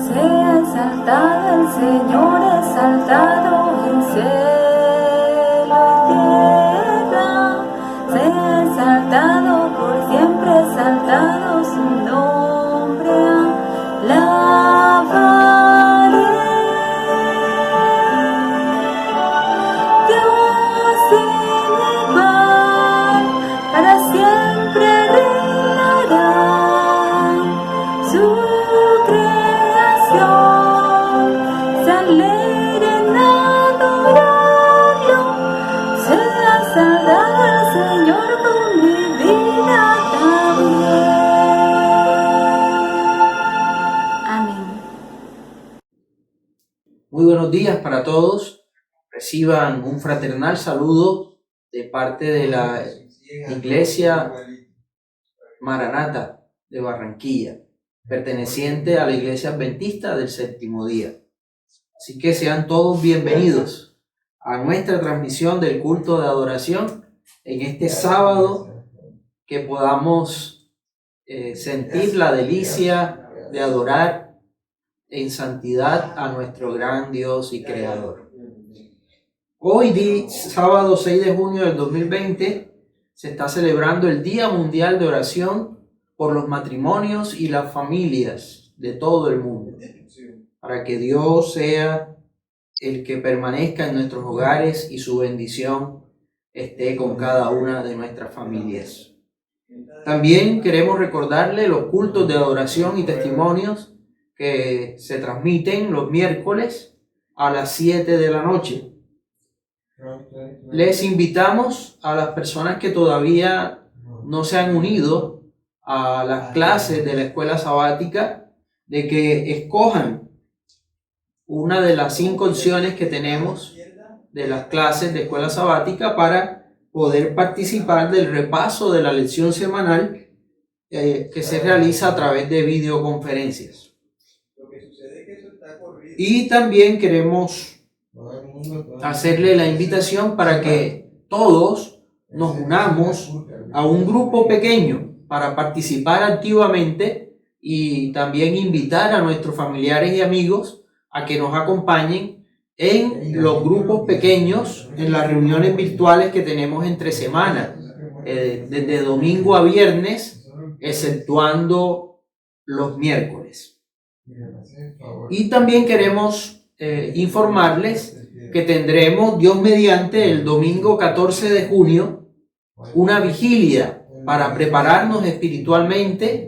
Sea exaltado el Señor, exaltado en cielo y tierra. Sea exaltado por siempre, exaltado su nombre. Alabaré. Dios sin igual, para siempre reinará. Su creación se alegra en adorarlo. Sea exaltado el Señor con mi vida también. Amén. Muy buenos días para todos. Reciban un fraternal saludo de parte de la Iglesia Maranata de Barranquilla, perteneciente a la Iglesia Adventista del Séptimo Día. Así que sean todos bienvenidos a nuestra transmisión del culto de adoración en este sábado, que podamos sentir la delicia de adorar en santidad a nuestro gran Dios y Creador. Hoy, sábado 6 de junio del 2020, se está celebrando el Día Mundial de Oración por los matrimonios y las familias de todo el mundo, para que Dios sea el que permanezca en nuestros hogares y su bendición esté con cada una de nuestras familias. También queremos recordarle los cultos de adoración y testimonios que se transmiten los miércoles a las 7 de la noche. Les invitamos a las personas que todavía no se han unido a las clases de la escuela sabática de que escojan una de las 5 opciones que tenemos de las clases de escuela sabática para poder participar del repaso de la lección semanal que se realiza a través de videoconferencias. Y también queremos hacerle la invitación para que todos nos unamos a un grupo pequeño para participar activamente y también invitar a nuestros familiares y amigos a que nos acompañen en los grupos pequeños, en las reuniones virtuales que tenemos entre semanas, desde domingo a viernes, exceptuando los miércoles. Y también queremos informarles que tendremos, Dios mediante, el domingo 14 de junio, una vigilia para prepararnos espiritualmente.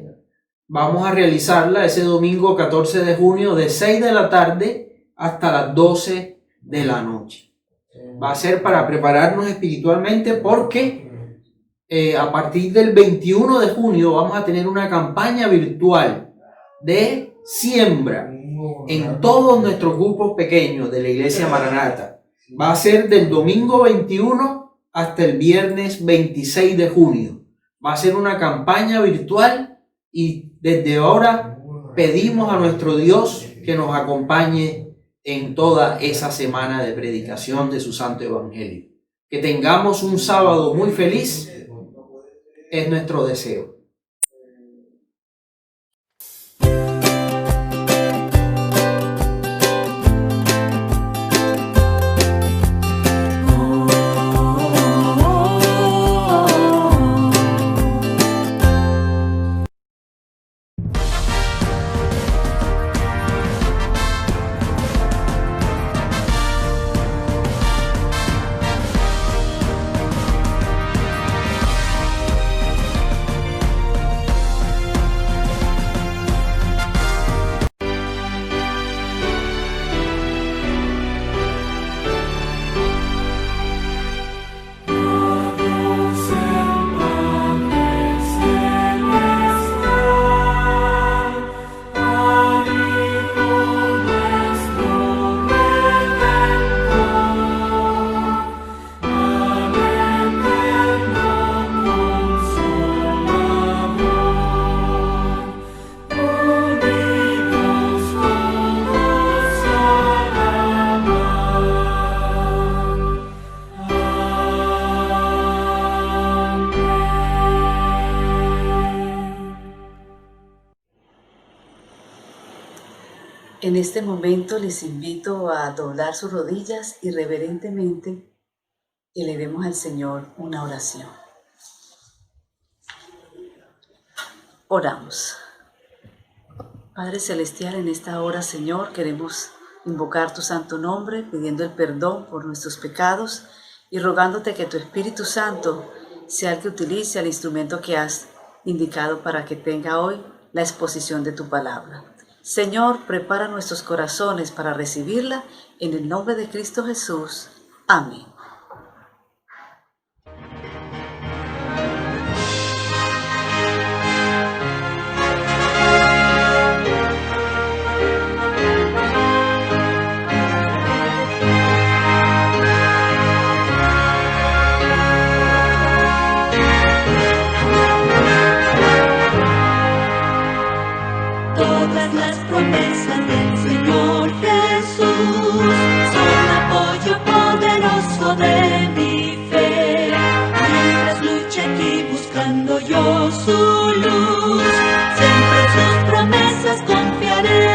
Vamos a realizarla ese domingo 14 de junio de 6 de la tarde hasta las 12 de la noche. Va a ser para prepararnos espiritualmente porque a partir del 21 de junio vamos a tener una campaña virtual de siembra en todos nuestros grupos pequeños de la Iglesia Maranata. Va a ser del domingo 21 hasta el viernes 26 de junio. Va a ser una campaña virtual y desde ahora pedimos a nuestro Dios que nos acompañe en toda esa semana de predicación de su Santo Evangelio. Que tengamos un sábado muy feliz, es nuestro deseo. En este momento les invito a doblar sus rodillas y reverentemente elevemos al Señor una oración. Oramos. Padre Celestial, en esta hora, Señor, queremos invocar tu santo nombre, pidiendo el perdón por nuestros pecados y rogándote que tu Espíritu Santo sea el que utilice el instrumento que has indicado para que tenga hoy la exposición de tu palabra. Señor, prepara nuestros corazones para recibirla en el nombre de Cristo Jesús. Amén. Todas las promesas del Señor Jesús son apoyo poderoso de mi fe. Mientras luche aquí buscando yo su luz, siempre en sus promesas confiaré.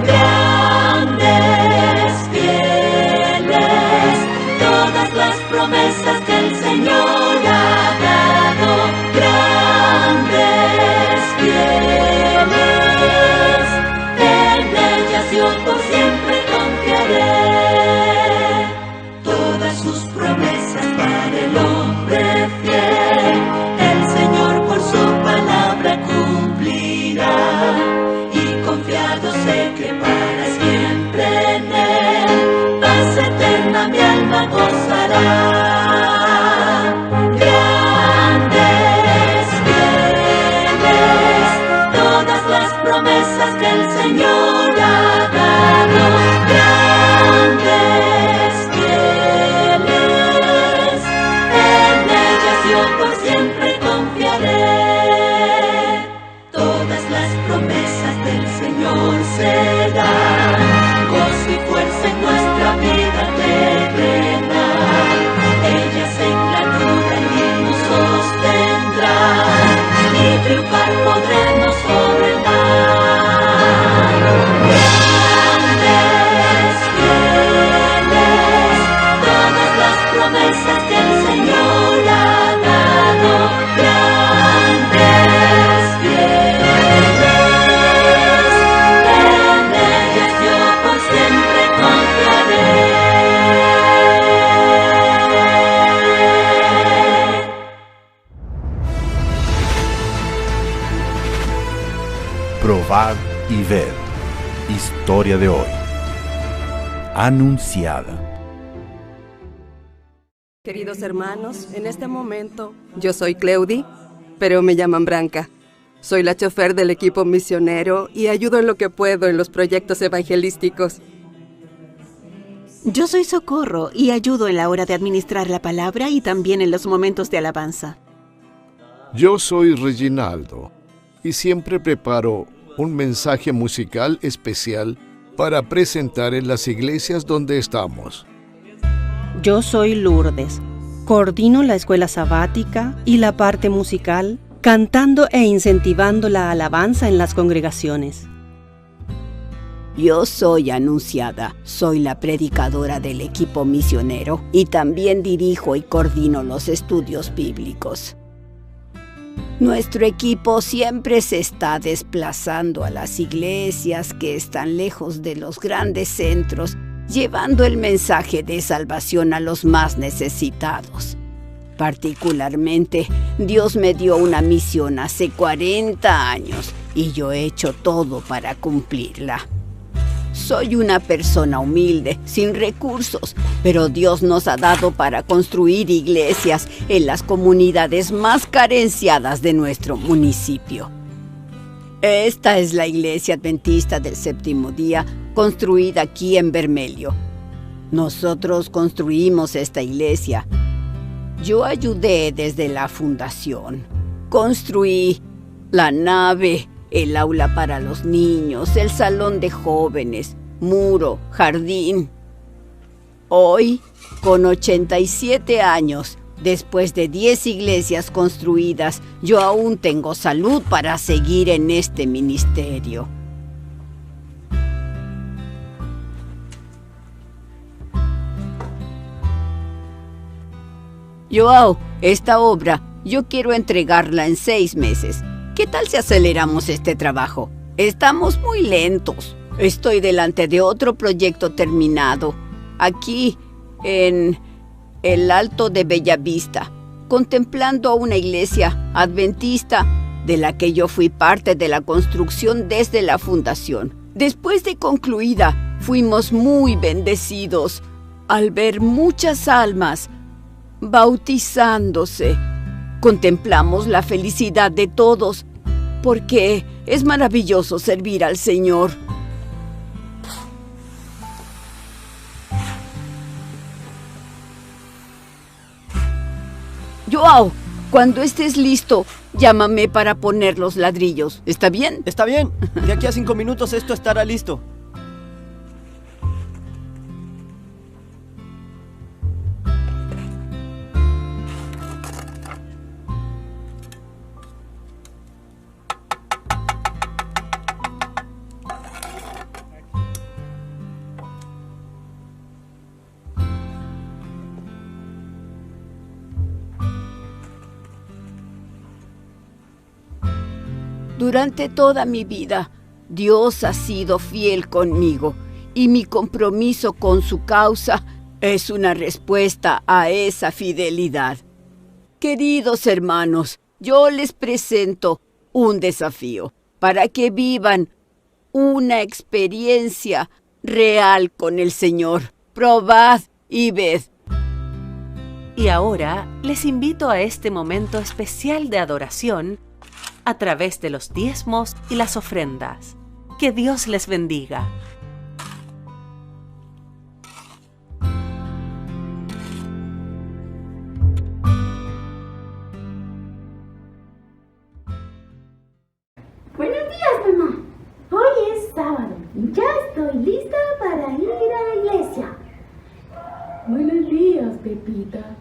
Grandes, fieles, todas las promesas que el Señor ha dado. Grandes, fieles, en ellas yo por siempre confiaré. Todas sus promesas para el hombre fiel, el Señor por su palabra cumplirá. Y confiado sé que para siempre en Él, paz eterna mi alma gozará. Promesas que el Señor ha dado, grandes, fieles, en ellas yo por siempre confiaré. Todas las promesas del Señor serán gozo y fuerza en nuestra vida terrenal. Ellas triunfar podremos sobre el mal. Grandes, fieles, todas las promesas que el Señor ha dado. Grandes, fieles, en ellas yo por siempre confiaré. Probad y ved. Historia de hoy. Anunciada. Queridos hermanos, en este momento yo soy Cleudi, pero me llaman Branca. Soy la chofer del equipo misionero y ayudo en lo que puedo en los proyectos evangelísticos. Yo soy Socorro y ayudo en la hora de administrar la palabra y también en los momentos de alabanza. Yo soy Reginaldo y siempre preparo un mensaje musical especial para presentar en las iglesias donde estamos. Yo soy Lourdes. Coordino la escuela sabática y la parte musical, cantando e incentivando la alabanza en las congregaciones. Yo soy Anunciada, soy la predicadora del equipo misionero y también dirijo y coordino los estudios bíblicos. Nuestro equipo siempre se está desplazando a las iglesias que están lejos de los grandes centros, llevando el mensaje de salvación a los más necesitados. Particularmente, Dios me dio una misión hace 40 años y yo he hecho todo para cumplirla. Soy una persona humilde, sin recursos, pero Dios nos ha dado para construir iglesias en las comunidades más carenciadas de nuestro municipio. Esta es la iglesia adventista del séptimo día, construida aquí en Vermelho. Nosotros construimos esta iglesia. Yo ayudé desde la fundación. Construí la nave, el aula para los niños, el salón de jóvenes, muro, jardín. Hoy, con 87 años, después de 10 iglesias construidas, yo aún tengo salud para seguir en este ministerio. Joao, esta obra, yo quiero entregarla en 6 meses. ¿Qué tal si aceleramos este trabajo? Estamos muy lentos. Estoy delante de otro proyecto terminado, aquí en el Alto de Bellavista, contemplando una iglesia adventista de la que yo fui parte de la construcción desde la fundación. Después de concluida, fuimos muy bendecidos al ver muchas almas bautizándose. Contemplamos la felicidad de todos, porque es maravilloso servir al Señor. Joao, cuando estés listo, llámame para poner los ladrillos. ¿Está bien? Está bien. De aquí a 5 minutos esto estará listo. Durante toda mi vida, Dios ha sido fiel conmigo y mi compromiso con su causa es una respuesta a esa fidelidad. Queridos hermanos, yo les presento un desafío para que vivan una experiencia real con el Señor. Probad y ved. Y ahora les invito a este momento especial de adoración a través de los diezmos y las ofrendas. Que Dios les bendiga. Buenos días, mamá. Hoy es sábado y ya estoy lista para ir a la iglesia. Buenos días, Pepita.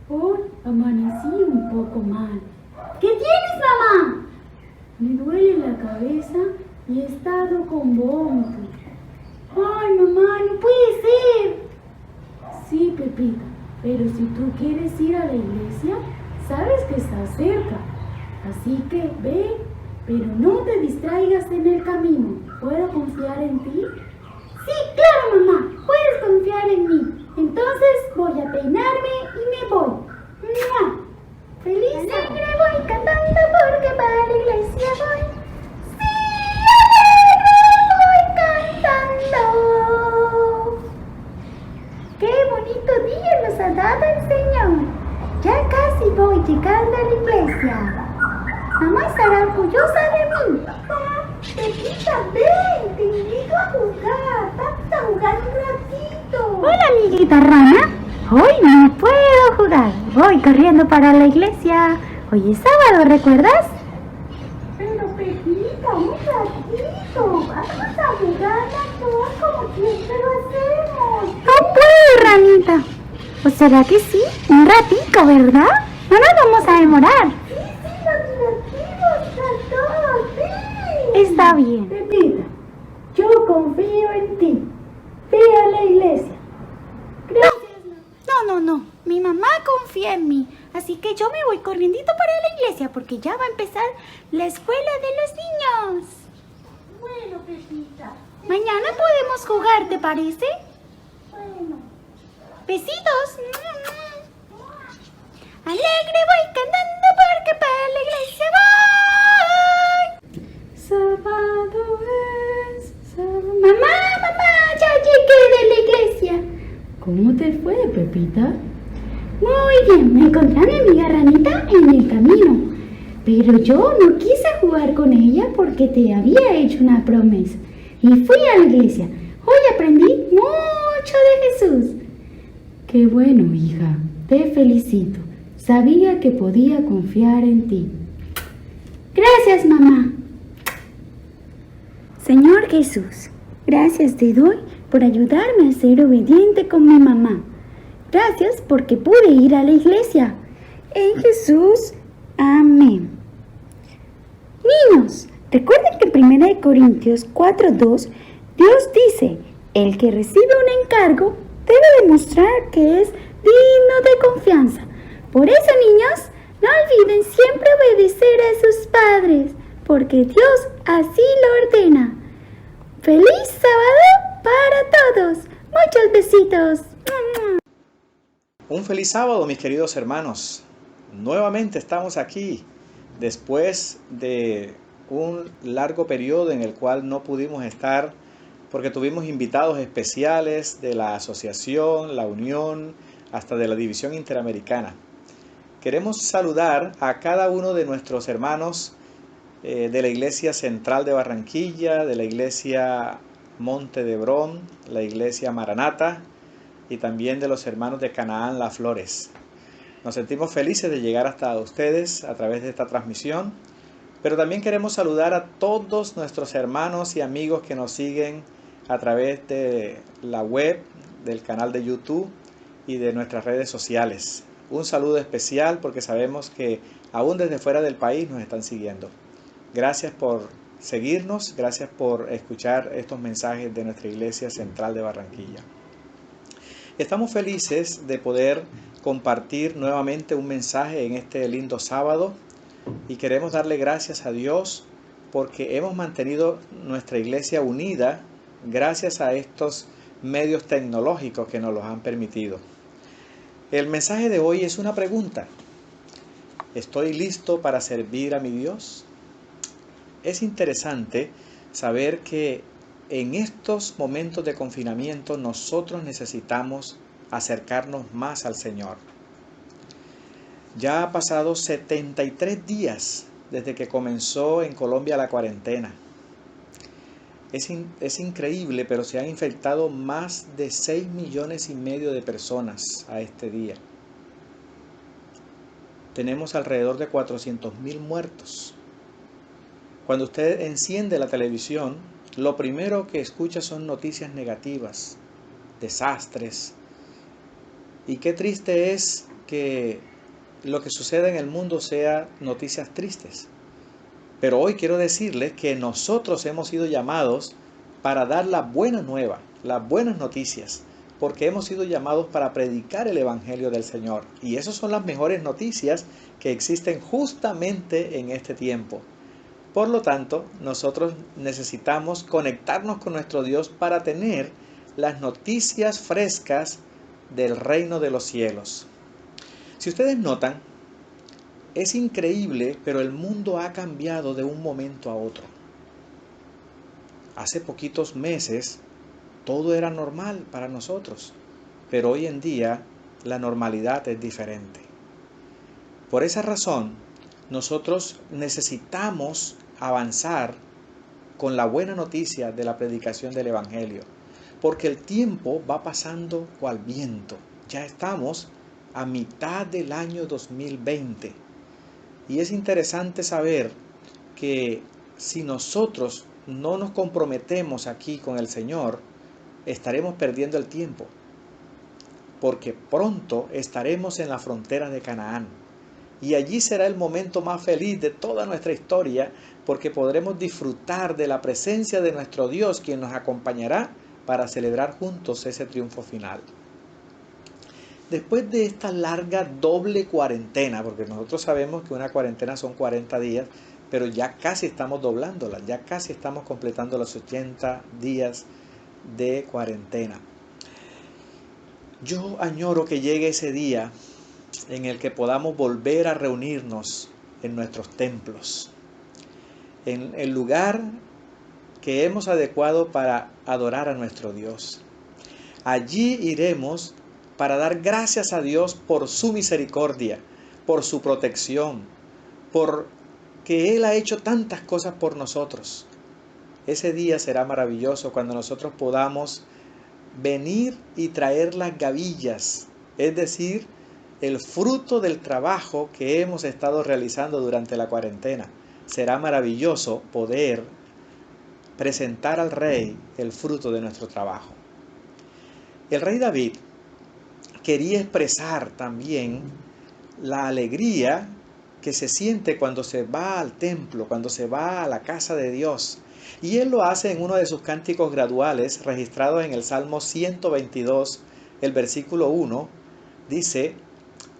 Hoy amanecí un poco mal. ¿Qué tienes, mamá? estado con Bonte. Ay, mamá, no puede ser. Sí, Pepita, pero si tú quieres ir a la iglesia, sabes que está cerca. Así que ve, pero no te distraigas en el camino. ¿Puedo confiar en ti? Sí, claro, mamá, puedes confiar en mí. Entonces voy a peinarme y me voy. ¡Mua! ¡Feliz! Alegre voy cantando porque para la iglesia voy. ¡Sí, alegre voy cantando! ¡Qué bonito día nos ha dado el Señor! Ya casi voy llegando a la iglesia. Mamá estará orgullosa de mí. Pepita, ven, te invito a jugar. Vamos a jugar un ratito. Hola, amiguita rana. Hoy no puedo jugar. Voy corriendo para la iglesia. Hoy es sábado, ¿recuerdas? Pero Pepita, un ratito. Vamos a jugar a todos como siempre lo hacemos. No puedo, ranita. ¿O será que sí? Un ratito, ¿verdad? No nos vamos a demorar. Sí, nos divertimos a todos, sí. Está bien. Pepita, yo confío en ti. Ve a la iglesia. Gracias. No. Mi mamá confía en mí. Así que yo me voy corriendito para la iglesia porque ya va a empezar la escuela de los niños. Bueno, Pepita. Mañana podemos jugar, ¿te parece? Bueno. Besitos. Alegre voy cantando porque para la iglesia voy. Sábado es sábado. Mamá, ya llegué de la iglesia. ¿Cómo te fue, Pepita? Muy bien, me encontré a mi amiga ranita en el camino. Pero yo no quise jugar con ella porque te había hecho una promesa. Y fui a la iglesia. Hoy aprendí mucho de Jesús. Qué bueno, hija. Te felicito. Sabía que podía confiar en ti. Gracias, mamá. Señor Jesús, gracias te doy por ayudarme a ser obediente con mi mamá. Gracias porque pude ir a la iglesia. En Jesús, amén. Niños, recuerden que en 1 Corintios 4:2, Dios dice, el que recibe un encargo debe demostrar que es digno de confianza. Por eso, niños, no olviden siempre obedecer a sus padres, porque Dios así lo ordena. ¡Feliz sábado para todos! ¡Muchos besitos! Un feliz sábado, mis queridos hermanos. Nuevamente estamos aquí después de un largo periodo en el cual no pudimos estar porque tuvimos invitados especiales de la asociación, la unión, hasta de la división interamericana. Queremos saludar a cada uno de nuestros hermanos de la Iglesia Central de Barranquilla, de la Iglesia Monte de Hebrón, la Iglesia Maranata y también de los hermanos de Canaán Las Flores. Nos sentimos felices de llegar hasta ustedes a través de esta transmisión, pero también queremos saludar a todos nuestros hermanos y amigos que nos siguen a través de la web, del canal de YouTube y de nuestras redes sociales. Un saludo especial porque sabemos que aún desde fuera del país nos están siguiendo. Gracias por seguirnos, gracias por escuchar estos mensajes de nuestra Iglesia Central de Barranquilla. Estamos felices de poder compartir nuevamente un mensaje en este lindo sábado y queremos darle gracias a Dios porque hemos mantenido nuestra iglesia unida gracias a estos medios tecnológicos que nos los han permitido. El mensaje de hoy es una pregunta. ¿Estoy listo para servir a mi Dios? Es interesante saber que en estos momentos de confinamiento nosotros necesitamos acercarnos más al Señor. Ya ha pasado 73 días desde que comenzó en Colombia la cuarentena. Es increíble, pero se han infectado más de 6,5 millones de personas a este día. Tenemos alrededor de 400,000 muertos. Cuando usted enciende la televisión, lo primero que escucha son noticias negativas, desastres. Y qué triste es que lo que sucede en el mundo sea noticias tristes. Pero hoy quiero decirles que nosotros hemos sido llamados para dar la buena nueva, las buenas noticias, porque hemos sido llamados para predicar el Evangelio del Señor. Y esas son las mejores noticias que existen justamente en este tiempo. Por lo tanto, nosotros necesitamos conectarnos con nuestro Dios para tener las noticias frescas del reino de los cielos. Si ustedes notan, es increíble, pero el mundo ha cambiado de un momento a otro. Hace poquitos meses todo era normal para nosotros, pero hoy en día la normalidad es diferente. Por esa razón, nosotros necesitamos avanzar con la buena noticia de la predicación del Evangelio, porque el tiempo va pasando cual viento. Ya estamos a mitad del año 2020 y es interesante saber que si nosotros no nos comprometemos aquí con el Señor, estaremos perdiendo el tiempo, porque pronto estaremos en la frontera de Canaán y allí será el momento más feliz de toda nuestra historia, porque podremos disfrutar de la presencia de nuestro Dios, quien nos acompañará para celebrar juntos ese triunfo final. Después de esta larga doble cuarentena, porque nosotros sabemos que una cuarentena son 40 días, pero ya casi estamos doblándola, ya casi estamos completando los 80 días de cuarentena. Yo añoro que llegue ese día en el que podamos volver a reunirnos en nuestros templos, en el lugar que hemos adecuado para adorar a nuestro Dios. Allí iremos para dar gracias a Dios por su misericordia, por su protección, por que Él ha hecho tantas cosas por nosotros. Ese día será maravilloso cuando nosotros podamos venir y traer las gavillas, es decir, el fruto del trabajo que hemos estado realizando durante la cuarentena. Será maravilloso poder presentar al Rey el fruto de nuestro trabajo. El rey David quería expresar también la alegría que se siente cuando se va al templo, cuando se va a la casa de Dios. Y él lo hace en uno de sus cánticos graduales, registrados en el Salmo 122, el versículo 1, dice: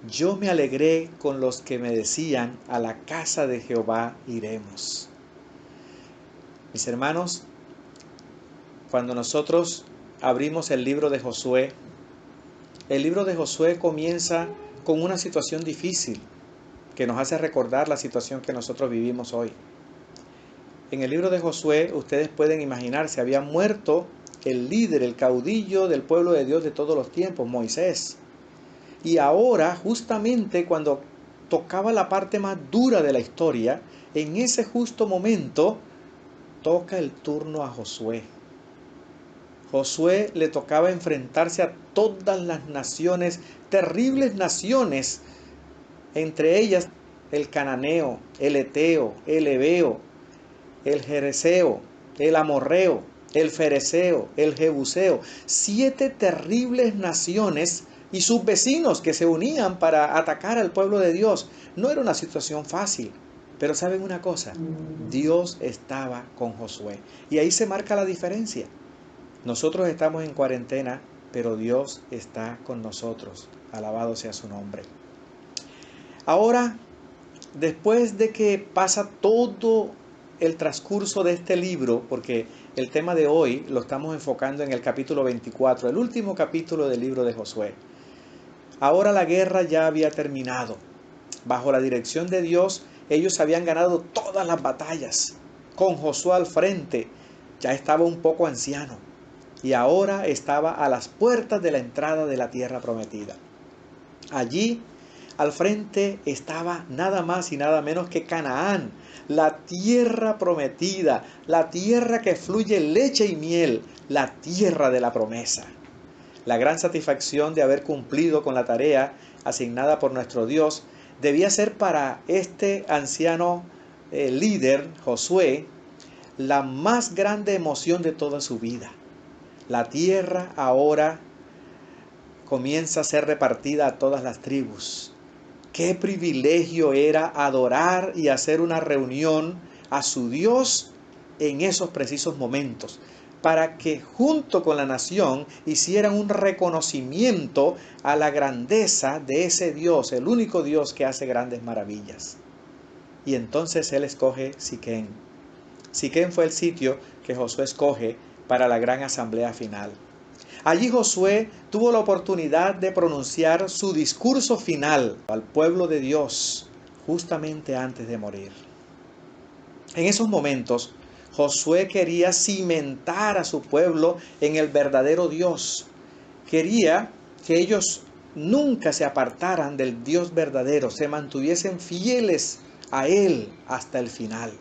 yo me alegré con los que me decían, a la casa de Jehová iremos. Mis hermanos, cuando nosotros abrimos el libro de Josué comienza con una situación difícil que nos hace recordar la situación que nosotros vivimos hoy. En el libro de Josué, ustedes pueden imaginarse, había muerto el líder, el caudillo del pueblo de Dios de todos los tiempos, Moisés. Y ahora, justamente cuando tocaba la parte más dura de la historia, en ese justo momento, toca el turno a Josué. Josué le tocaba enfrentarse a todas las naciones, terribles naciones, entre ellas el cananeo, el eteo, el heveo, el jereseo, el amorreo, el fereceo, el jebuseo, 7 terribles naciones y sus vecinos que se unían para atacar al pueblo de Dios. No era una situación fácil, pero ¿saben una cosa? Dios estaba con Josué. Y ahí se marca la diferencia. Nosotros estamos en cuarentena, pero Dios está con nosotros. Alabado sea su nombre. Ahora, después de que pasa todo el transcurso de este libro, porque el tema de hoy lo estamos enfocando en el capítulo 24, el último capítulo del libro de Josué. Ahora la guerra ya había terminado. Bajo la dirección de Dios, ellos habían ganado todas las batallas. Con Josué al frente, ya estaba un poco anciano y ahora estaba a las puertas de la entrada de la tierra prometida. Allí, al frente, estaba nada más y nada menos que Canaán, la tierra prometida, la tierra que fluye leche y miel, la tierra de la promesa. La gran satisfacción de haber cumplido con la tarea asignada por nuestro Dios debía ser para este anciano líder, Josué, la más grande emoción de toda su vida. La tierra ahora comienza a ser repartida a todas las tribus. Qué privilegio era adorar y hacer una reunión a su Dios en esos precisos momentos, para que junto con la nación hicieran un reconocimiento a la grandeza de ese Dios, el único Dios que hace grandes maravillas. Y entonces él escoge Siquén. Siquén fue el sitio que Josué escoge para la gran asamblea final. Allí Josué tuvo la oportunidad de pronunciar su discurso final al pueblo de Dios justamente antes de morir. En esos momentos, Josué quería cimentar a su pueblo en el verdadero Dios. Quería que ellos nunca se apartaran del Dios verdadero, se mantuviesen fieles a Él hasta el final.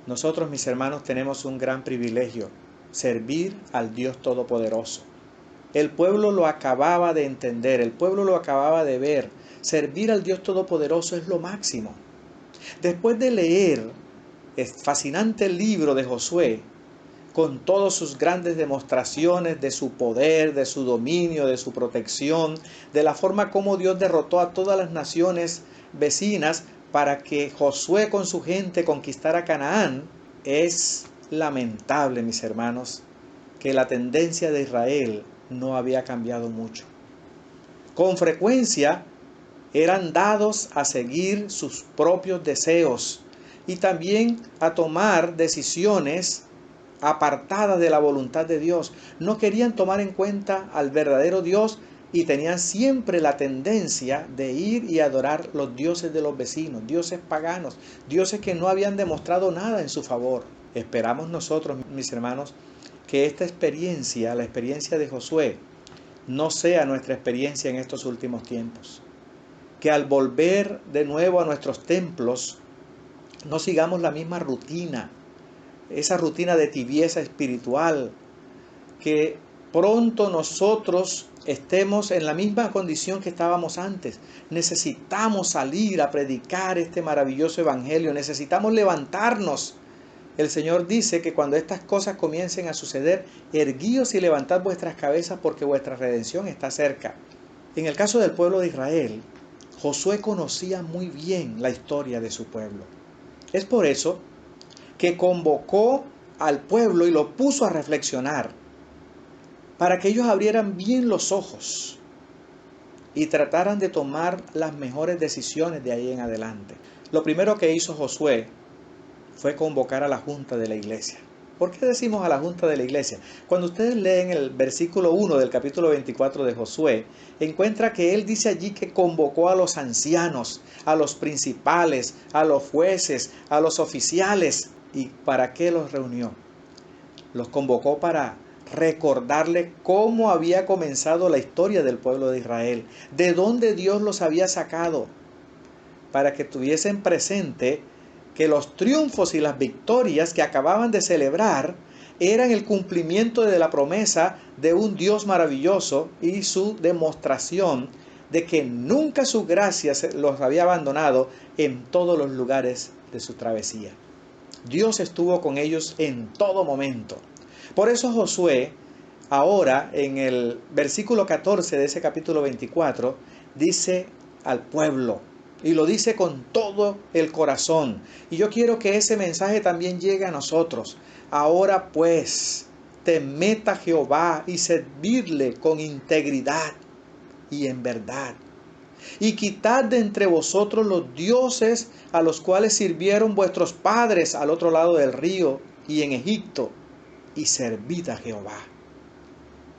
Nosotros, mis hermanos, tenemos un gran privilegio: servir al Dios Todopoderoso. El pueblo lo acababa de entender, el pueblo lo acababa de ver. Servir al Dios Todopoderoso es lo máximo. Después de leer el fascinante libro de Josué, con todas sus grandes demostraciones de su poder, de su dominio, de su protección, de la forma como Dios derrotó a todas las naciones vecinas para que Josué con su gente conquistara Canaán, es lamentable, mis hermanos, que la tendencia de Israel no había cambiado mucho. Con frecuencia eran dados a seguir sus propios deseos y también a tomar decisiones apartadas de la voluntad de Dios. No querían tomar en cuenta al verdadero Dios y tenían siempre la tendencia de ir y adorar los dioses de los vecinos, dioses paganos, dioses que no habían demostrado nada en su favor. Esperamos nosotros, mis hermanos, que esta experiencia, la experiencia de Josué, no sea nuestra experiencia en estos últimos tiempos. Que al volver de nuevo a nuestros templos, no sigamos la misma rutina, esa rutina de tibieza espiritual, que pronto nosotros estemos en la misma condición que estábamos antes. Necesitamos salir a predicar este maravilloso evangelio, necesitamos levantarnos. El Señor dice que cuando estas cosas comiencen a suceder, erguíos y levantad vuestras cabezas porque vuestra redención está cerca. En el caso del pueblo de Israel, Josué conocía muy bien la historia de su pueblo. Es por eso que convocó al pueblo y lo puso a reflexionar, para que ellos abrieran bien los ojos y trataran de tomar las mejores decisiones de ahí en adelante. Lo primero que hizo Josué fue convocar a la junta de la iglesia. ¿Por qué decimos a la junta de la iglesia? Cuando ustedes leen el versículo 1 del capítulo 24 de Josué, encuentra que él dice allí que convocó a los ancianos, a los principales, a los jueces, a los oficiales. ¿Y para qué los reunió? Los convocó para recordarle cómo había comenzado la historia del pueblo de Israel, de dónde Dios los había sacado, para que tuviesen presente que los triunfos y las victorias que acababan de celebrar eran el cumplimiento de la promesa de un Dios maravilloso y su demostración de que nunca su gracia los había abandonado en todos los lugares de su travesía. Dios estuvo con ellos en todo momento. Por eso Josué, ahora en el versículo 14 de ese capítulo 24, dice al pueblo, y lo dice con todo el corazón. Y yo quiero que ese mensaje también llegue a nosotros. Ahora pues, temed a Jehová y servidle con integridad y en verdad. Y quitad de entre vosotros los dioses a los cuales sirvieron vuestros padres al otro lado del río y en Egipto, y servid a Jehová.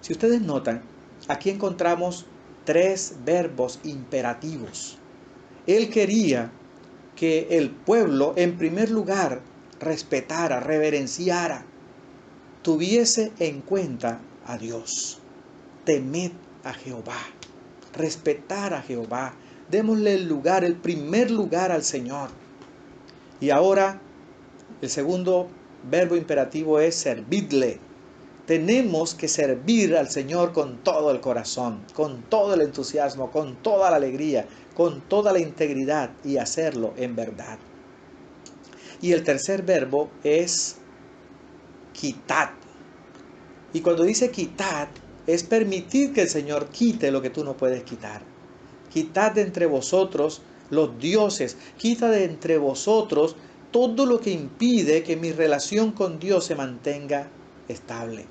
Si ustedes notan, aquí encontramos 3 verbos imperativos. Él quería que el pueblo, en primer lugar, respetara, reverenciara, tuviese en cuenta a Dios. Temed a Jehová, respetar a Jehová, démosle el lugar, el primer lugar al Señor. Y ahora, el segundo verbo imperativo es servidle. Tenemos que servir al Señor con todo el corazón, con todo el entusiasmo, con toda la alegría, con toda la integridad y hacerlo en verdad. Y el tercer verbo es quitad. Y cuando dice quitad, es permitir que el Señor quite lo que tú no puedes quitar. Quitad de entre vosotros los dioses, quita de entre vosotros todo lo que impide que mi relación con Dios se mantenga estable.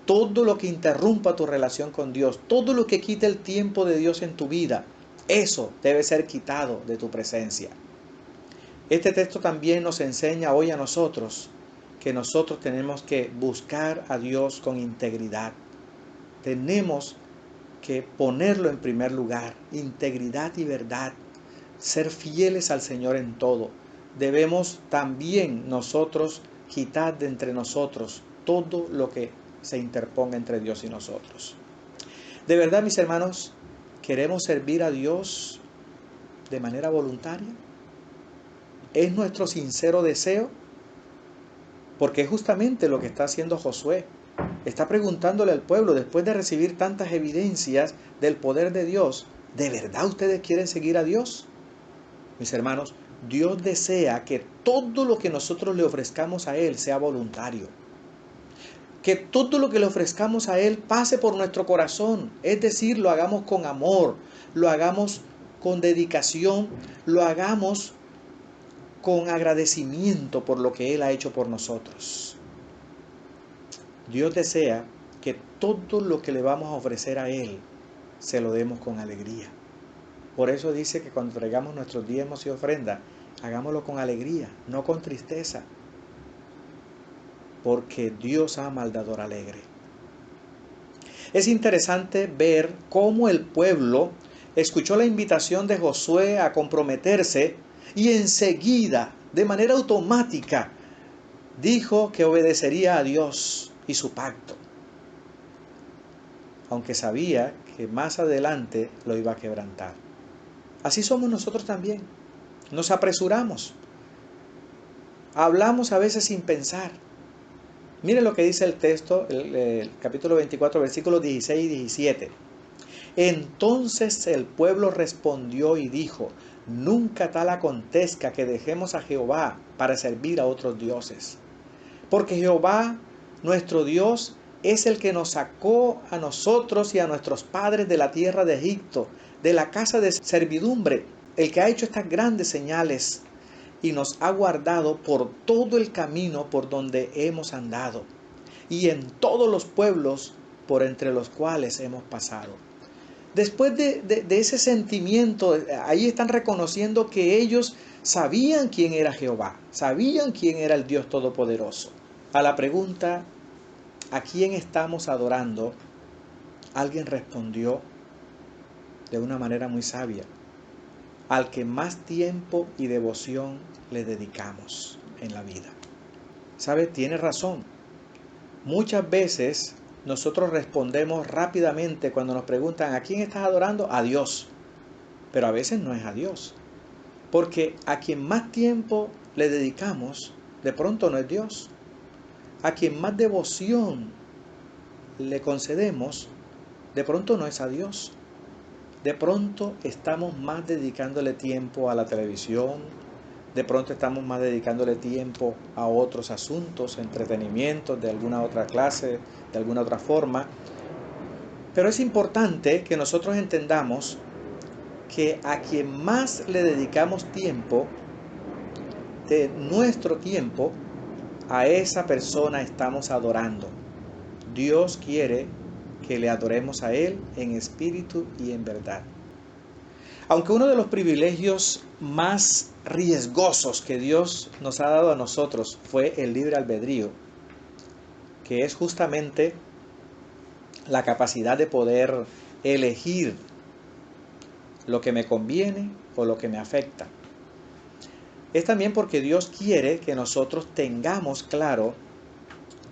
Todo lo que interrumpa tu relación con Dios, todo lo que quite el tiempo de Dios en tu vida, eso debe ser quitado de tu presencia. Este texto también nos enseña hoy a nosotros que nosotros tenemos que buscar a Dios con integridad. Tenemos que ponerlo en primer lugar, integridad y verdad, ser fieles al Señor en todo. Debemos también nosotros quitar de entre nosotros todo lo que se interponga entre Dios y nosotros. De verdad, mis hermanos, ¿queremos servir a Dios de manera voluntaria? ¿Es nuestro sincero deseo? Porque es justamente lo que está haciendo Josué. Está preguntándole al pueblo, después de recibir tantas evidencias del poder de Dios, ¿de verdad ustedes quieren seguir a Dios? Mis hermanos, Dios desea que todo lo que nosotros le ofrezcamos a Él sea voluntario. Que todo lo que le ofrezcamos a Él pase por nuestro corazón. Es decir, lo hagamos con amor, lo hagamos con dedicación, lo hagamos con agradecimiento por lo que Él ha hecho por nosotros. Dios desea que todo lo que le vamos a ofrecer a Él se lo demos con alegría. Por eso dice que cuando traigamos nuestros diezmos y ofrendas, hagámoslo con alegría, no con tristeza. Porque Dios ama al dador alegre. Es interesante ver cómo el pueblo escuchó la invitación de Josué a comprometerse y enseguida, de manera automática, dijo que obedecería a Dios y su pacto, aunque sabía que más adelante lo iba a quebrantar. Así somos nosotros también. Nos apresuramos. Hablamos a veces sin pensar. Mire lo que dice el texto, el capítulo 24, versículos 16 y 17. Entonces el pueblo respondió y dijo: nunca tal acontezca que dejemos a Jehová para servir a otros dioses. Porque Jehová, nuestro Dios, es el que nos sacó a nosotros y a nuestros padres de la tierra de Egipto, de la casa de servidumbre, el que ha hecho estas grandes señales y nos ha guardado por todo el camino por donde hemos andado y en todos los pueblos por entre los cuales hemos pasado. Después de ese sentimiento, ahí están reconociendo que ellos sabían quién era Jehová, sabían quién era el Dios Todopoderoso. A la pregunta, ¿a quién estamos adorando?, alguien respondió de una manera muy sabia: al que más tiempo y devoción le dedicamos en la vida. ¿Sabe? Tiene razón. Muchas veces nosotros respondemos rápidamente cuando nos preguntan ¿a quién estás adorando? A Dios. Pero a veces no es a Dios. Porque a quien más tiempo le dedicamos, de pronto no es Dios. A quien más devoción le concedemos, de pronto no es a Dios. De pronto estamos más dedicándole tiempo a la televisión, de pronto estamos más dedicándole tiempo a otros asuntos, entretenimientos de alguna otra clase, de alguna otra forma. Pero es importante que nosotros entendamos que a quien más le dedicamos tiempo, de nuestro tiempo, a esa persona estamos adorando. Dios quiere que le adoremos a Él en espíritu y en verdad. Aunque uno de los privilegios más riesgosos que Dios nos ha dado a nosotros fue el libre albedrío, que es justamente la capacidad de poder elegir lo que me conviene o lo que me afecta. Es también porque Dios quiere que nosotros tengamos claro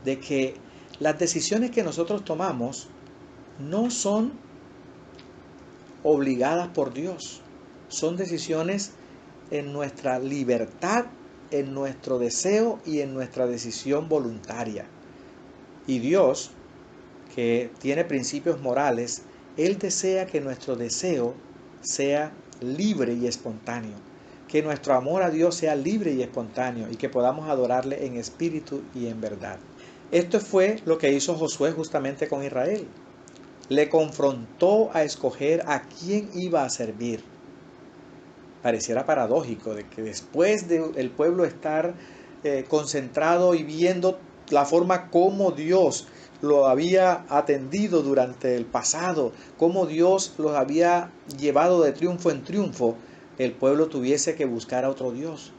de que las decisiones que nosotros tomamos no son obligadas por Dios. Son decisiones en nuestra libertad, en nuestro deseo y en nuestra decisión voluntaria. Y Dios, que tiene principios morales, Él desea que nuestro deseo sea libre y espontáneo. Que nuestro amor a Dios sea libre y espontáneo y que podamos adorarle en espíritu y en verdad. Esto fue lo que hizo Josué justamente con Israel. Le confrontó a escoger a quién iba a servir. Pareciera paradójico de que después del pueblo estar concentrado y viendo la forma como Dios lo había atendido durante el pasado, cómo Dios los había llevado de triunfo en triunfo, el pueblo tuviese que buscar a otro Dios.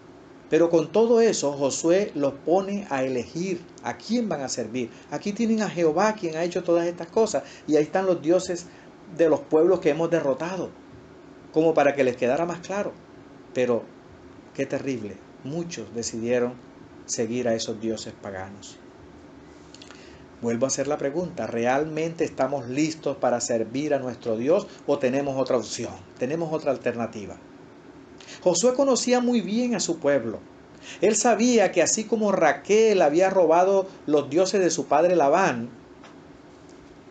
Pero con todo eso, Josué los pone a elegir a quién van a servir. Aquí tienen a Jehová, quien ha hecho todas estas cosas, y ahí están los dioses de los pueblos que hemos derrotado, como para que les quedara más claro. Pero qué terrible, muchos decidieron seguir a esos dioses paganos. Vuelvo a hacer la pregunta, ¿realmente estamos listos para servir a nuestro Dios o tenemos otra opción, tenemos otra alternativa? Josué conocía muy bien a su pueblo. Él sabía que así como Raquel había robado los dioses de su padre Labán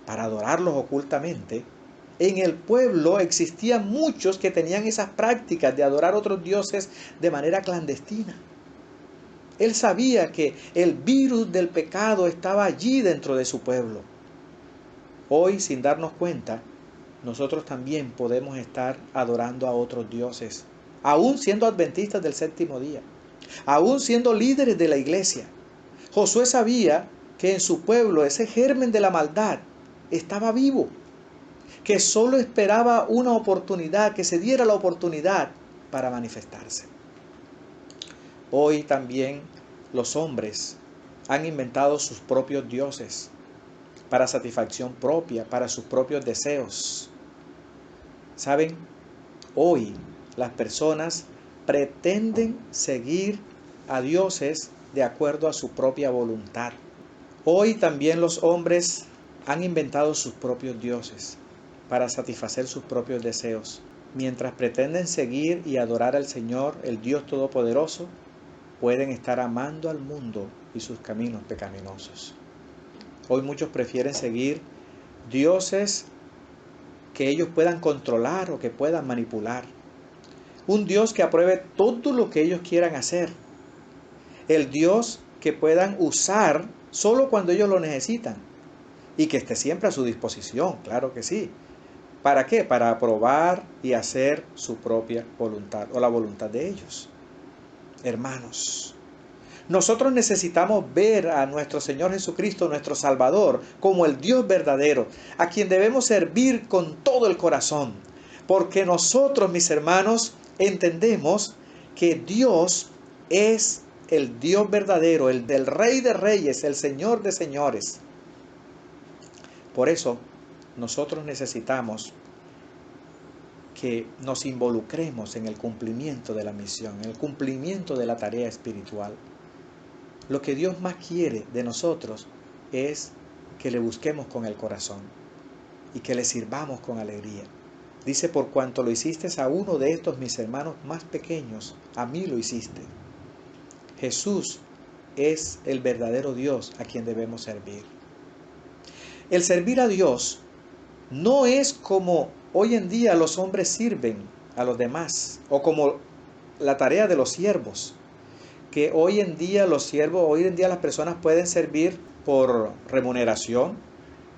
para adorarlos ocultamente, en el pueblo existían muchos que tenían esas prácticas de adorar otros dioses de manera clandestina. Él sabía que el virus del pecado estaba allí dentro de su pueblo. Hoy, sin darnos cuenta, nosotros también podemos estar adorando a otros dioses, aún siendo adventistas del séptimo día, aún siendo líderes de la iglesia. Josué sabía que en su pueblo ese germen de la maldad estaba vivo, que solo esperaba una oportunidad, que se diera la oportunidad para manifestarse. Hoy también los hombres han inventado sus propios dioses para satisfacción propia, para sus propios deseos. ¿Saben? Hoy las personas pretenden seguir a dioses de acuerdo a su propia voluntad. Hoy también los hombres han inventado sus propios dioses para satisfacer sus propios deseos. Mientras pretenden seguir y adorar al Señor, el Dios Todopoderoso, pueden estar amando al mundo y sus caminos pecaminosos. Hoy muchos prefieren seguir dioses que ellos puedan controlar o que puedan manipular. Un Dios que apruebe todo lo que ellos quieran hacer. El Dios que puedan usar solo cuando ellos lo necesitan. Y que esté siempre a su disposición, claro que sí. ¿Para qué? Para aprobar y hacer su propia voluntad o la voluntad de ellos. Hermanos, nosotros necesitamos ver a nuestro Señor Jesucristo, nuestro Salvador, como el Dios verdadero, a quien debemos servir con todo el corazón. Porque nosotros, mis hermanos, entendemos que Dios es el Dios verdadero, el del Rey de Reyes, el Señor de Señores. Por eso, nosotros necesitamos que nos involucremos en el cumplimiento de la misión, en el cumplimiento de la tarea espiritual. Lo que Dios más quiere de nosotros es que le busquemos con el corazón y que le sirvamos con alegría. Dice, por cuanto lo hiciste a uno de estos mis hermanos más pequeños, a mí lo hiciste. Jesús es el verdadero Dios a quien debemos servir. El servir a Dios no es como hoy en día los hombres sirven a los demás, o como la tarea de los siervos, que hoy en día las personas pueden servir por remuneración,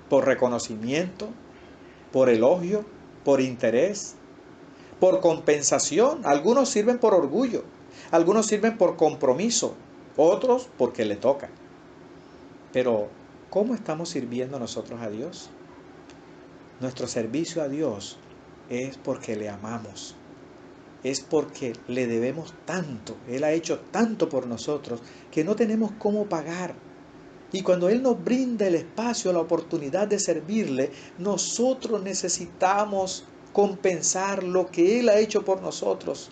por reconocimiento, por elogio, por interés, por compensación. Algunos sirven por orgullo, algunos sirven por compromiso, otros porque le toca. Pero, ¿cómo estamos sirviendo nosotros a Dios? Nuestro servicio a Dios es porque le amamos, es porque le debemos tanto. Él ha hecho tanto por nosotros que no tenemos cómo pagar. Y cuando Él nos brinda el espacio, la oportunidad de servirle, nosotros necesitamos compensar lo que Él ha hecho por nosotros.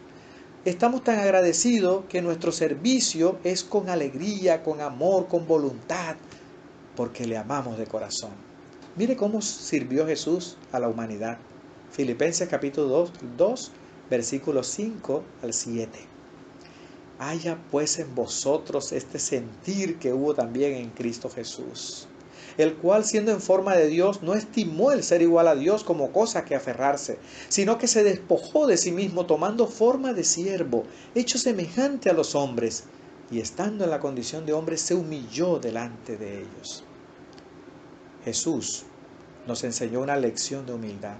Estamos tan agradecidos que nuestro servicio es con alegría, con amor, con voluntad, porque le amamos de corazón. Mire cómo sirvió Jesús a la humanidad. Filipenses capítulo 2, versículos 5 al 7. Haya pues en vosotros este sentir que hubo también en Cristo Jesús, el cual siendo en forma de Dios no estimó el ser igual a Dios como cosa que aferrarse, sino que se despojó de sí mismo tomando forma de siervo, hecho semejante a los hombres, y estando en la condición de hombre se humilló delante de ellos. Jesús nos enseñó una lección de humildad.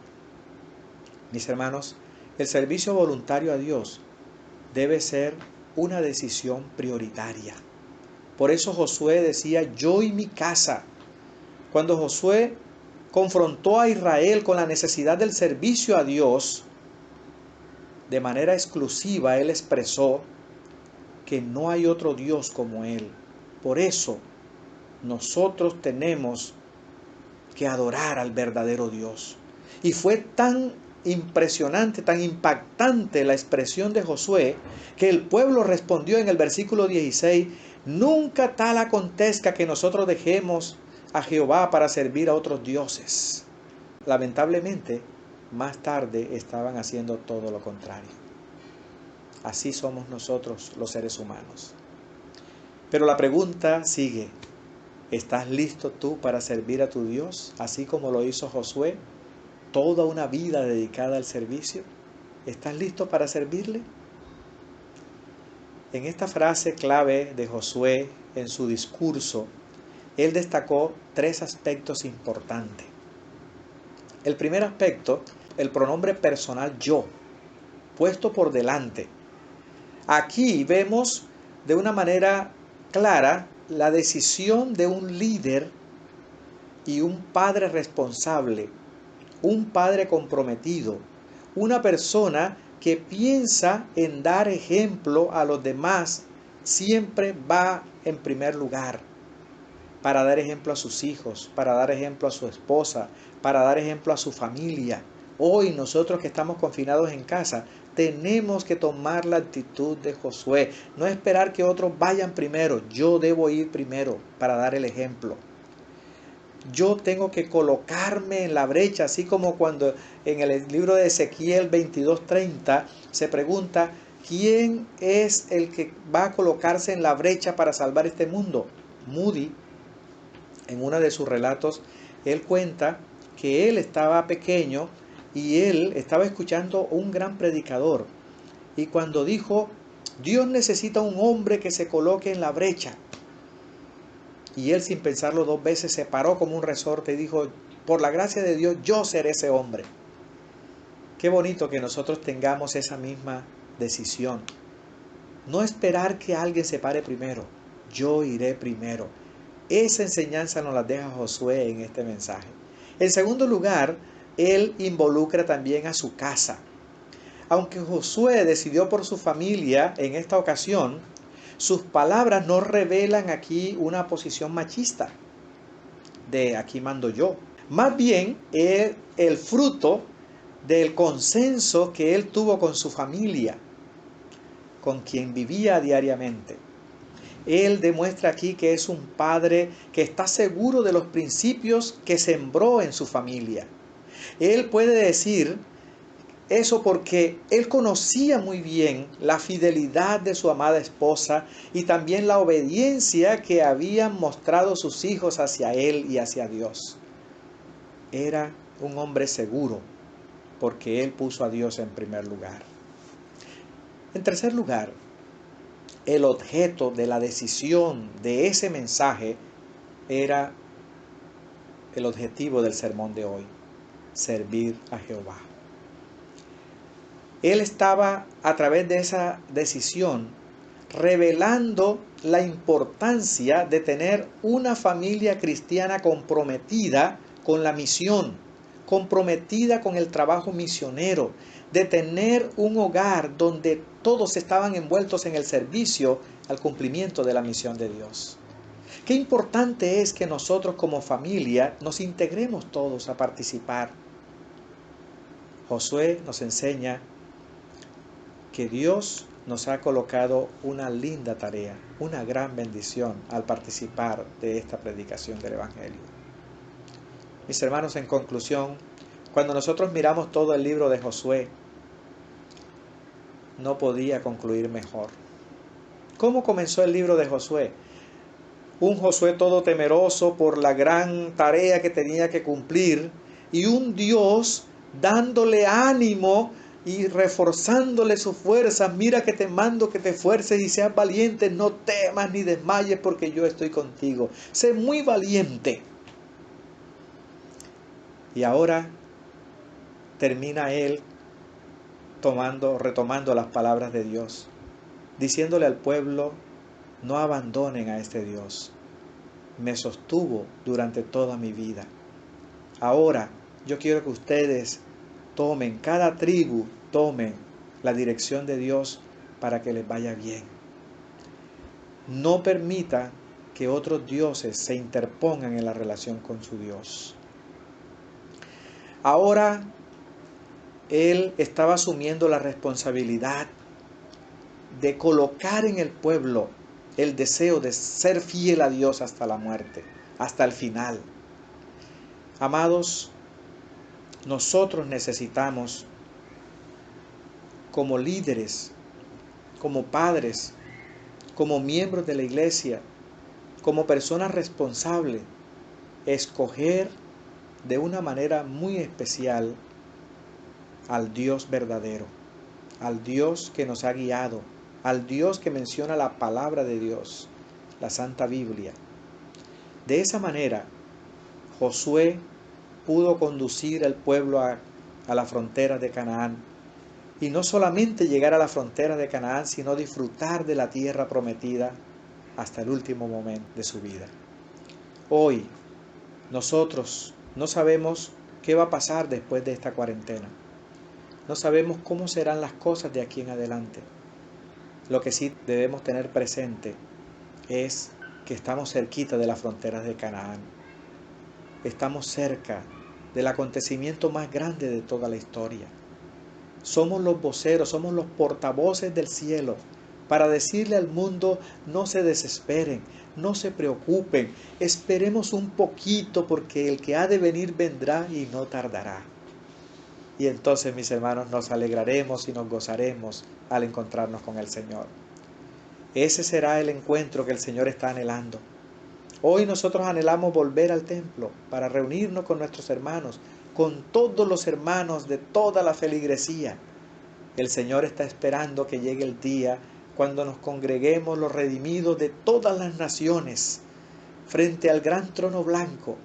Mis hermanos, El servicio voluntario a Dios debe ser una decisión prioritaria. Por eso Josué decía, yo y mi casa. Cuando Josué confrontó a Israel con la necesidad del servicio a Dios, de manera exclusiva él expresó que no hay otro Dios como Él. Por eso nosotros tenemos que adorar al verdadero Dios. Y fue tan impresionante, tan impactante la expresión de Josué, que el pueblo respondió en el versículo 16, nunca tal acontezca que nosotros dejemos a Jehová para servir a otros dioses. Lamentablemente, más tarde estaban haciendo todo lo contrario. Así somos nosotros los seres humanos. Pero la pregunta sigue, ¿estás listo tú para servir a tu Dios, así como lo hizo Josué? Toda una vida dedicada al servicio. ¿Estás listo para servirle? En esta frase clave de Josué, en su discurso, él destacó 3 aspectos importantes. El primer aspecto, el pronombre personal yo, puesto por delante. Aquí vemos de una manera clara la decisión de un líder y un padre responsable, un padre comprometido, una persona que piensa en dar ejemplo a los demás, siempre va en primer lugar para dar ejemplo a sus hijos, para dar ejemplo a su esposa, para dar ejemplo a su familia. Hoy nosotros que estamos confinados en casa, tenemos que tomar la actitud de Josué, no esperar que otros vayan primero, yo debo ir primero para dar el ejemplo. Yo tengo que colocarme en la brecha, así como cuando en el libro de Ezequiel 22:30 se pregunta, ¿quién es el que va a colocarse en la brecha para salvar este mundo? Moody, en uno de sus relatos, él cuenta que él estaba pequeño y él estaba escuchando un gran predicador. Y cuando dijo, Dios necesita un hombre que se coloque en la brecha. Y él, sin pensarlo 2 veces, se paró como un resorte y dijo, por la gracia de Dios, yo seré ese hombre. Qué bonito que nosotros tengamos esa misma decisión. No esperar que alguien se pare primero. Yo iré primero. Esa enseñanza nos la deja Josué en este mensaje. En segundo lugar, él involucra también a su casa. Aunque Josué decidió por su familia en esta ocasión, sus palabras no revelan aquí una posición machista de aquí mando yo. Más bien es el fruto del consenso que él tuvo con su familia, con quien vivía diariamente. Él demuestra aquí que es un padre que está seguro de los principios que sembró en su familia. Él puede decir eso porque él conocía muy bien la fidelidad de su amada esposa y también la obediencia que habían mostrado sus hijos hacia él y hacia Dios. Era un hombre seguro porque él puso a Dios en primer lugar. En tercer lugar, el objeto de la decisión de ese mensaje era el objetivo del sermón de hoy: servir a Jehová. Él estaba, a través de esa decisión, revelando la importancia de tener una familia cristiana comprometida con la misión, comprometida con el trabajo misionero, de tener un hogar donde todos estaban envueltos en el servicio al cumplimiento de la misión de Dios. Qué importante es que nosotros como familia nos integremos todos a participar. Josué nos enseña que Dios nos ha colocado una linda tarea, una gran bendición al participar de esta predicación del Evangelio. Mis hermanos, en conclusión, cuando nosotros miramos todo el libro de Josué, no podía concluir mejor. ¿Cómo comenzó el libro de Josué? Un Josué todo temeroso por la gran tarea que tenía que cumplir y un Dios dándole ánimo y reforzándole sus fuerzas. Mira que te mando que te esfuerces y seas valiente, no temas ni desmayes porque yo estoy contigo. Sé muy valiente. Y ahora termina él retomando las palabras de Dios, diciéndole al pueblo: no abandonen a este Dios. Me sostuvo durante toda mi vida. Ahora yo quiero que ustedes tomen, cada tribu tomen la dirección de Dios para que les vaya bien. No permita que otros dioses se interpongan en la relación con su Dios. Ahora él estaba asumiendo la responsabilidad de colocar en el pueblo el deseo de ser fiel a Dios hasta la muerte, hasta el final. Amados, nosotros necesitamos, como líderes, como padres, como miembros de la iglesia, como personas responsables, escoger de una manera muy especial al Dios verdadero, al Dios que nos ha guiado, al Dios que menciona la palabra de Dios, la Santa Biblia. De esa manera, Josué pudo conducir al pueblo a la frontera de Canaán, y no solamente llegar a la frontera de Canaán, sino disfrutar de la tierra prometida hasta el último momento de su vida. Hoy, nosotros no sabemos qué va a pasar después de esta cuarentena. No sabemos cómo serán las cosas de aquí en adelante. Lo que sí debemos tener presente es que estamos cerquita de las fronteras de Canaán. Estamos cerca del acontecimiento más grande de toda la historia. Somos los voceros, somos los portavoces del cielo para decirle al mundo: no se desesperen, no se preocupen, esperemos un poquito porque el que ha de venir vendrá y no tardará. Y entonces, mis hermanos, nos alegraremos y nos gozaremos al encontrarnos con el Señor. Ese será el encuentro que el Señor está anhelando. Hoy nosotros anhelamos volver al templo para reunirnos con nuestros hermanos, con todos los hermanos de toda la feligresía. El Señor está esperando que llegue el día cuando nos congreguemos los redimidos de todas las naciones frente al gran trono blanco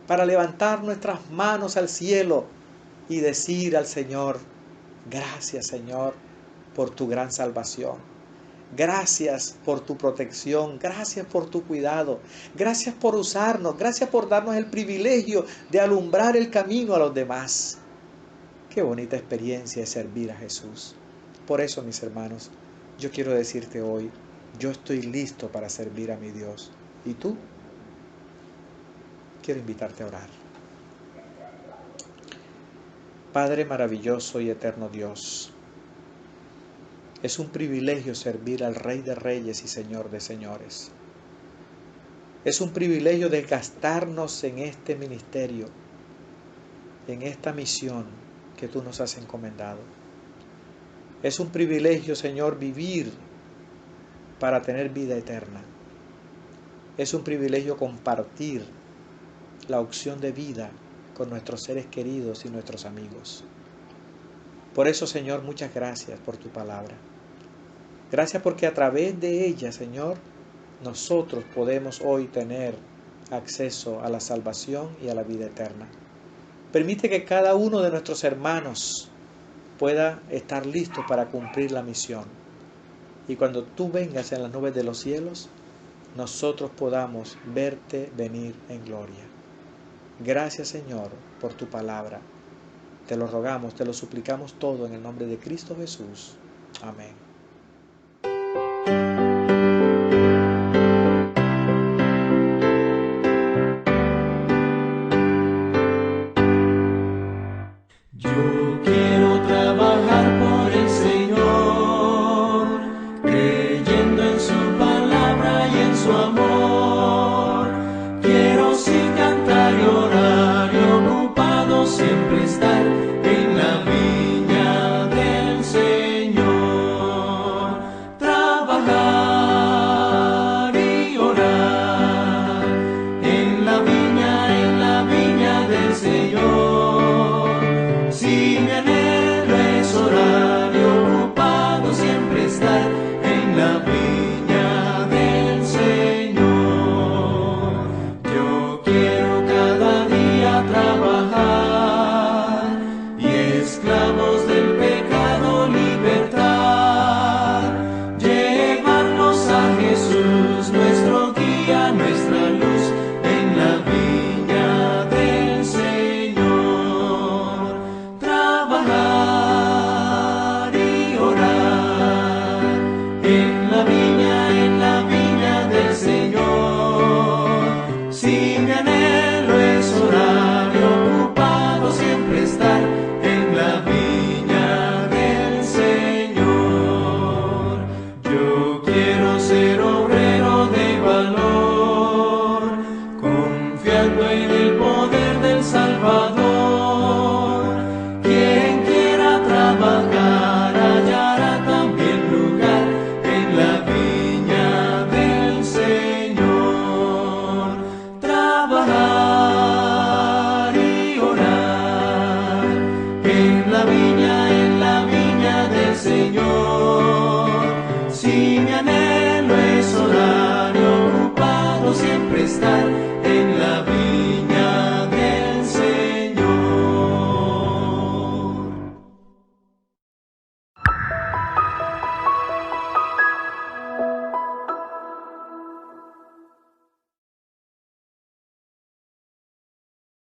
para levantar nuestras manos al cielo y decir al Señor: gracias, Señor, por tu gran salvación. Gracias por tu protección, gracias por tu cuidado, gracias por usarnos, gracias por darnos el privilegio de alumbrar el camino a los demás. Qué bonita experiencia es servir a Jesús. Por eso, mis hermanos, yo quiero decirte hoy: yo estoy listo para servir a mi Dios. ¿Y tú? Quiero invitarte a orar. Padre maravilloso y eterno Dios, es un privilegio servir al Rey de Reyes y Señor de Señores. Es un privilegio desgastarnos en este ministerio, en esta misión que tú nos has encomendado. Es un privilegio, Señor, vivir para tener vida eterna. Es un privilegio compartir la opción de vida con nuestros seres queridos y nuestros amigos. Por eso, Señor, muchas gracias por tu palabra. Gracias porque a través de ella, Señor, nosotros podemos hoy tener acceso a la salvación y a la vida eterna. Permite que cada uno de nuestros hermanos pueda estar listo para cumplir la misión. Y cuando tú vengas en las nubes de los cielos, nosotros podamos verte venir en gloria. Gracias, Señor, por tu palabra. Te lo rogamos, te lo suplicamos todo en el nombre de Cristo Jesús. Amén. Yo quiero trabajar por el Señor, creyendo en su palabra y en su amor. Quiero sí cantar y orar y ocupado siempre estar en la viña del Señor. si mi anhelo